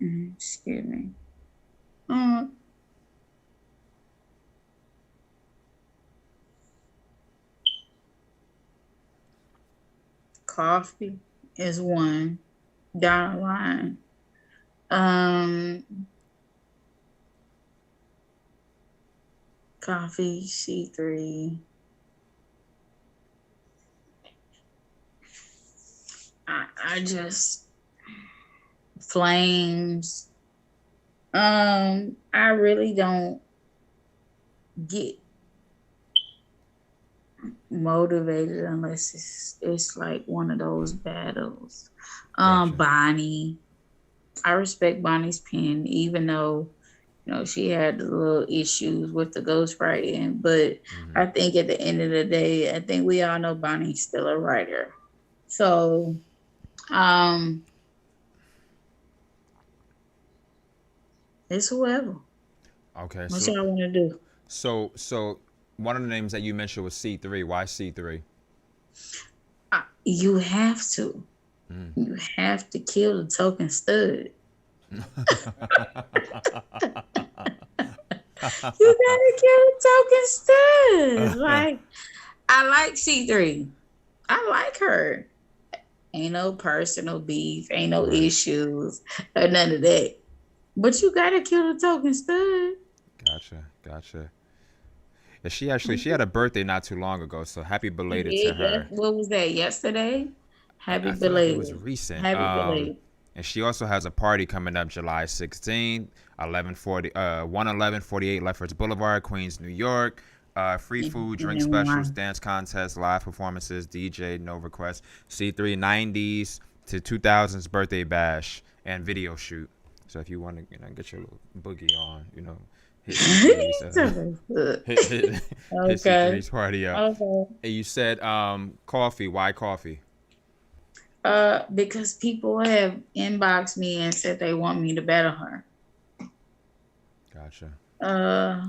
Excuse me. Coffee is one down the line. Coffee, C3. I just Flames. I really don't get motivated unless it's like one of those battles. Gotcha. Bonnie. I respect Bonnie's pen, even though, you know, she had the little issues with the ghostwriting. But I think at the end of the day, I think we all know Bonnie's still a writer. So, it's whoever. Okay. What y'all want to do? So one of the names that you mentioned was C3. Why C3? You have to. You have to kill the token stud. You gotta kill the token stud. Like, I like C3. I like her. Ain't no personal beef. Ain't no issues or none of that. But you gotta kill the token stud. Gotcha. She had a birthday not too long ago, so happy belated to her. What was that, yesterday? Happy belated. Like it was recent. Happy belated. And she also has a party coming up July 16th, 11148 Lefferts Boulevard, Queens, New York. Free food, drink specials, dance contests, live performances, DJ, no requests. C3 90s to 2000s birthday bash and video shoot. So if you want to, get your little boogie on, hit C3's party up. Okay. And you said coffee. Why coffee? Because people have inboxed me and said they want me to battle her. Gotcha.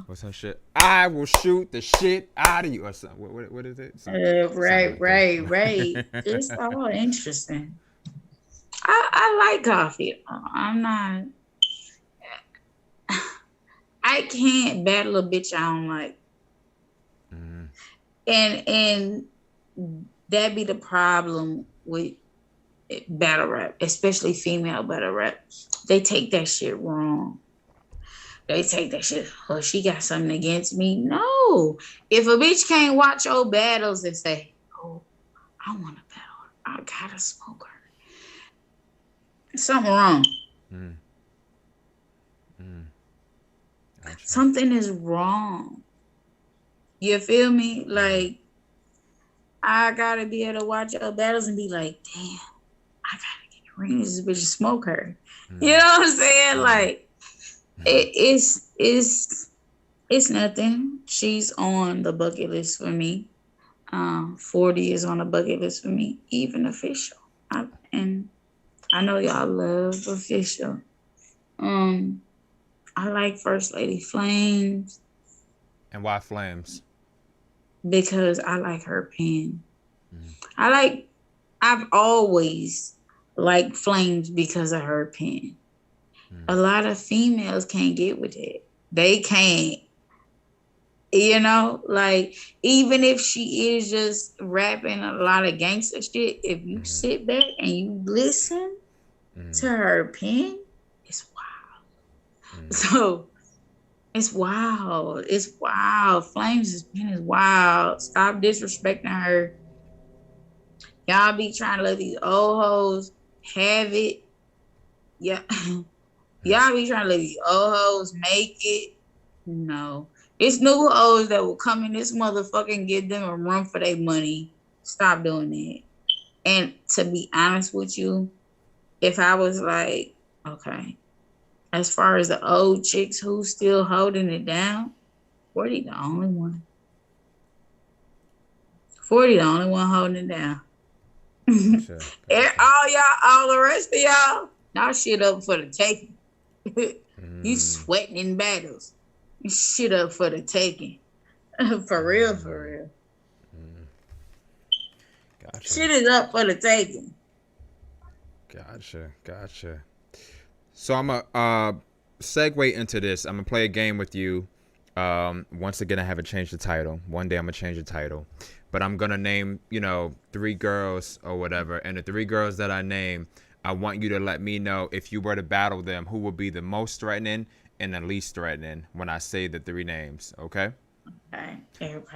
What's her shit? I will shoot the shit out of you, or something. What is it? Right. It's all interesting. I like coffee. I'm not. I can't battle a bitch I don't like. And that be the problem with battle rap, especially female battle rap. They take that shit wrong. They take that shit, oh, she got something against me. No. If a bitch can't watch your battles and say, oh, I want to battle her, I gotta smoke her. Something wrong. Gotcha. Something is wrong. You feel me? Like, I gotta be able to watch your battles and be like, damn, I gotta get the ring this bitch and smoke her. You know what I'm saying? Like, it's nothing. She's on the bucket list for me. 40 is on the bucket list for me, even official. And I know y'all love official. I like First Lady Flames. And why Flames? Because I like her pen. I've always liked Flames because of her pen. A lot of females can't get with it. They can't. You know, like, even if she is just rapping a lot of gangster shit, if you sit back and you listen to her pen, it's wild. So it's wild. It's wild. Flames' pen is wild. Stop disrespecting her. Y'all be trying to let these old hoes have it. Yeah. Y'all be trying to let these old hoes make it. No. It's new hoes that will come in this motherfucker and give them a run for their money. Stop doing that. And to be honest with you, if I was like, okay, as far as the old chicks who's still holding it down, 40 the only one. 40 the only one holding it down. Sure. All the rest of y'all shit up for the taking. You sweating in battles. You shit up for the taking. For real. Gotcha. Shit is up for the taking. Gotcha. So I'm gonna segue into this. I'm gonna play a game with you. Once again, I haven't changed the title. One day I'm gonna change the title, but I'm gonna name, 3 girls or whatever. And the 3 girls that I name, I want you to let me know, if you were to battle them, who would be the most threatening and the least threatening when I say the 3 names. Okay.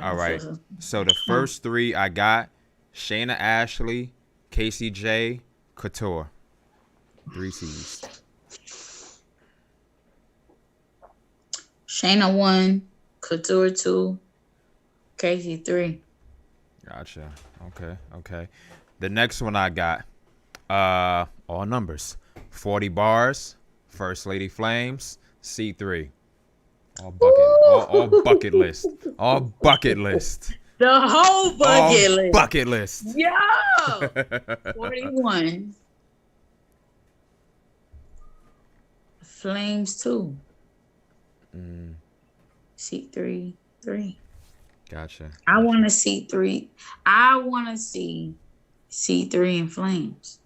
All right. So the first 3 I got: Shayna Ashley, Casey J, Couture. 3 C's. Shayna 1, Couture 2, Casey 3. Gotcha. Okay. The next one I got, all numbers: 40 bars, First Lady Flames, C3. All bucket list. All bucket list. The whole bucket list. Bucket list. Yo! 41. Flames 2. C3 3. Gotcha. I want to see 3. I want to see C3 and Flames.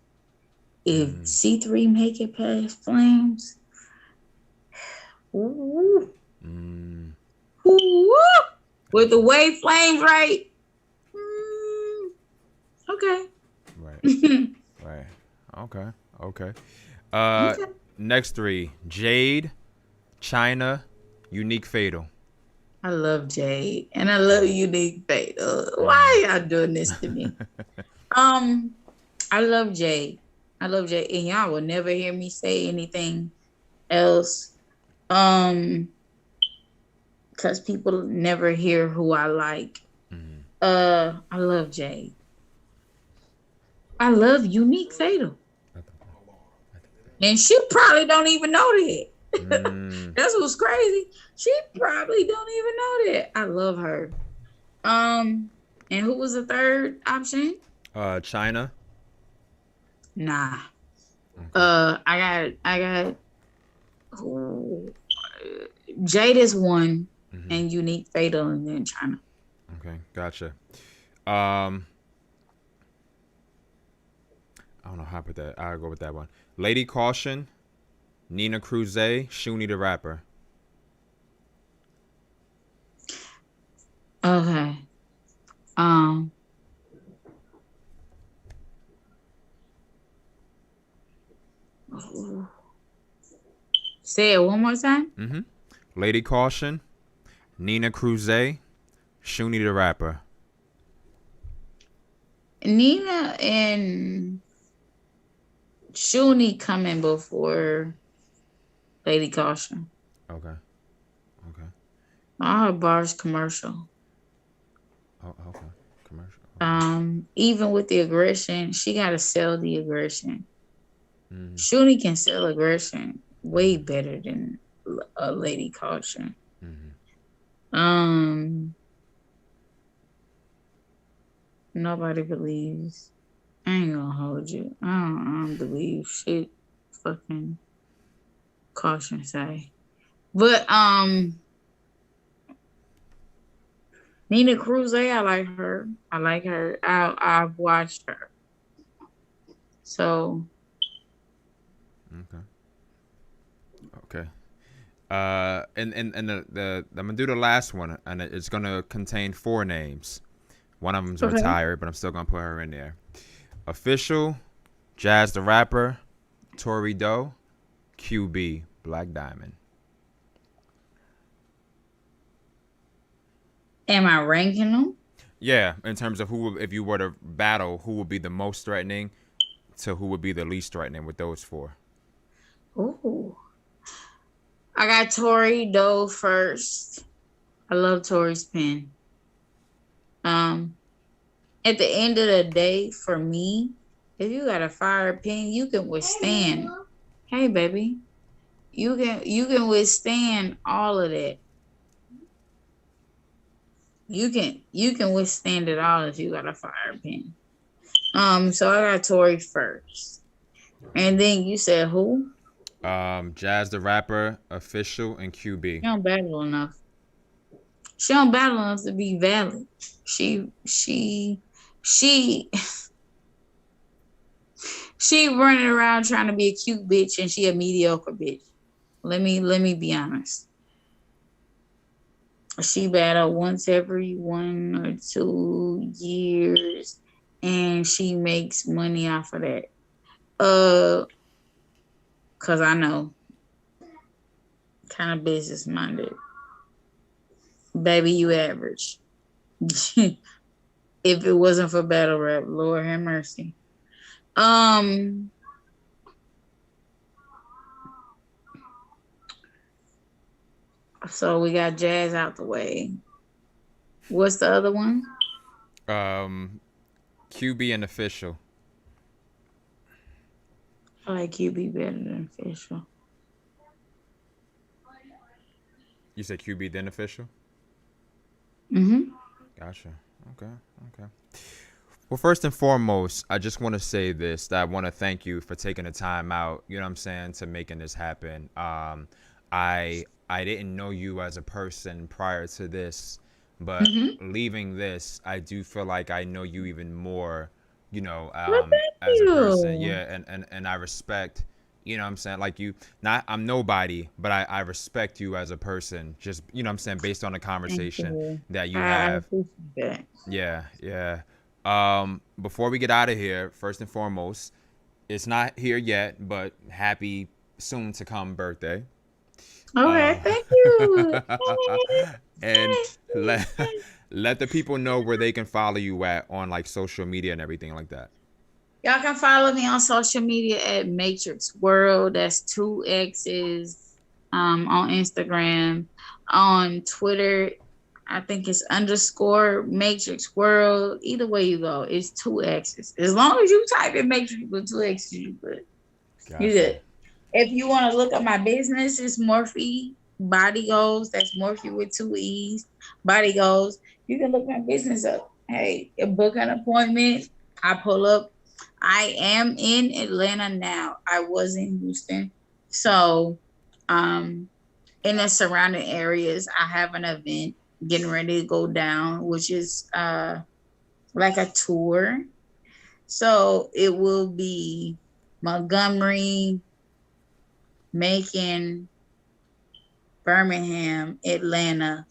If C3 make it past Flames, ooh. Ooh. With the way Flames right, okay. Right. Okay. Next 3: Jade, China, Unique Fatal. I love Jade and I love Unique Fatal. Why y'all doing this to me? I love Jade. And y'all will never hear me say anything else. Because people never hear who I like. I love Jade. I love Unique Fatal. And she probably don't even know that. That's what's crazy. She probably don't even know that. I love her. And who was the third option? China. Nah. I got Jade is 1 and Unique Fatal and then China. Okay, gotcha. I'm don't know how to put that. I'll go with that one. Lady Caution, Nina Cruz, Shuni the rapper. Okay. Say it one more time. Mm-hmm. Lady Caution, Nina Cruz, Shuni the rapper. Nina and Shuni coming before Lady Caution. Okay. All her bars commercial. Oh, okay. Commercial. Even with the aggression, she gotta sell the aggression. Mm-hmm. Shuni can sell aggression way better than a Lady Caution. Mm-hmm. Nobody believes. I ain't gonna hold you. I don't believe shit. Fucking Caution say, but Nina Cruz, I like her. I've watched her. So. Okay. And the I'm gonna do the last one, and it's gonna contain 4 names. One of them's retired, but I'm still gonna put her in there. Official, Jazz the Rapper, Tori Doe, QB, Black Diamond. Am I ranking them? Yeah, in terms of who, if you were to battle, who would be the most threatening to who would be the least threatening with those 4. Ooh. I got Tori Doe first. I love Tori's pen. At the end of the day, for me, if you got a fire pen, you can withstand. Hey, baby. You can withstand all of that. You can withstand it all if you got a fire pen. So I got Tori first. And then you said who? Jazz the Rapper, Official, and QB. She don't battle enough. She don't battle enough to be valid. She running around trying to be a cute bitch and she a mediocre bitch. Let me be honest. She battle once every 1 or 2 years and she makes money off of that. Cause I know. Kind of business minded. Baby, you average. If it wasn't for battle rap, Lord have mercy. So we got Jazz out the way. What's the other one? QB and Official. I like QB better than Official. You said QB then Official? Mm-hmm. Gotcha. Okay. Well, first and foremost, I just want to say this, that I want to thank you for taking the time out, you know what I'm saying, to making this happen. I didn't know you as a person prior to this, but leaving this, I do feel like I know you even more, you know, as a person. Yeah, and I respect, you know what I'm saying, like I'm nobody, but I respect you as a person, just, you know what I'm saying, based on the conversation that you have. I appreciate that. Yeah. Before we get out of here, first and foremost, it's not here yet, but happy soon to come birthday. Okay, thank you. And let the people know where they can follow you at on like social media and everything like that. Y'all can follow me on social media at Matrixx World. That's 2 X's. On Instagram, on Twitter, I think it's _ Matrixx World. Either way you go, it's 2 X's. As long as you type in Matrixx with 2 X's, you good. Gotcha. You good. If you want to look at my business, it's Morphe Body Goals. That's Morphe with 2 E's. Body Goals. You can look my business up. Hey, book an appointment. I pull up. I am in Atlanta now. I was in Houston. So, in the surrounding areas, I have an event getting ready to go down, which is like a tour. So it will be Montgomery, Macon, Birmingham, Atlanta.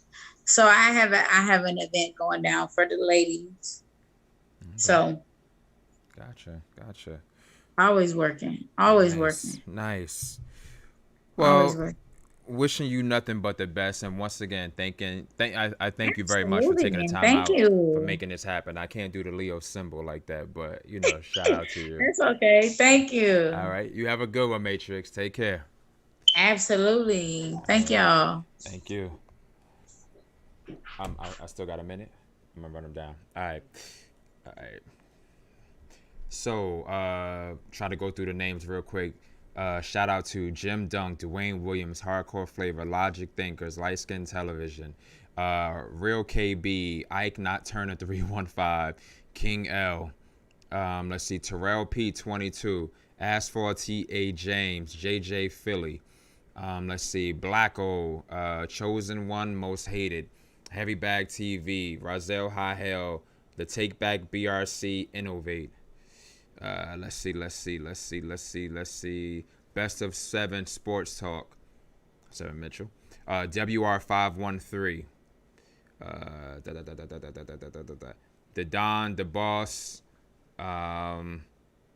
So I have an event going down for the ladies. Okay. So Gotcha. always working. Always working. Nice. Always Well, working. wishing you nothing but the best, and once again, I thank you very much for taking the time Thank out you. for making this happen. I can't do the Leo symbol like that, but shout out to you. It's okay. Thank you. All right, you have a good one, Matrixx. Take care. Absolutely. Thank y'all. Thank you. I still got a minute. I'm gonna run them down. All right. So, try to go through the names real quick. Shout out to Jim Dunk, Dwayne Williams, Hardcore Flavor, Logic Thinkers, Light Skin Television, Real KB, Ike Not Turner 315, King L. Let's see, Terrell P22, Asphalt T.A. James, JJ Philly. Let's see, Black O, Chosen One, Most Hated, Heavy Bag TV, Razel High Hell, The Take Back BRC, Innovate. Let's see. Best of 7 Sports Talk. 7 Mitchell. WR513. The Don, The Boss.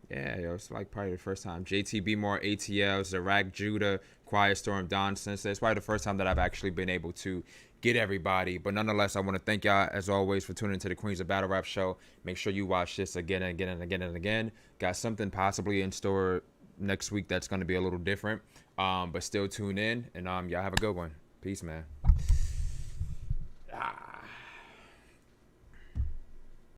It's like probably the first time. JTB More, ATL, Zarak Judah, Quiet Storm, Don Sensei. It's probably the first time that I've actually been able to get everybody. But nonetheless, I want to thank y'all, as always, for tuning into the Queens of Battle Rap show. Make sure you watch this again and again and again and again. Got something possibly in store next week that's going to be a little different. But still tune in. And y'all have a good one. Peace, man.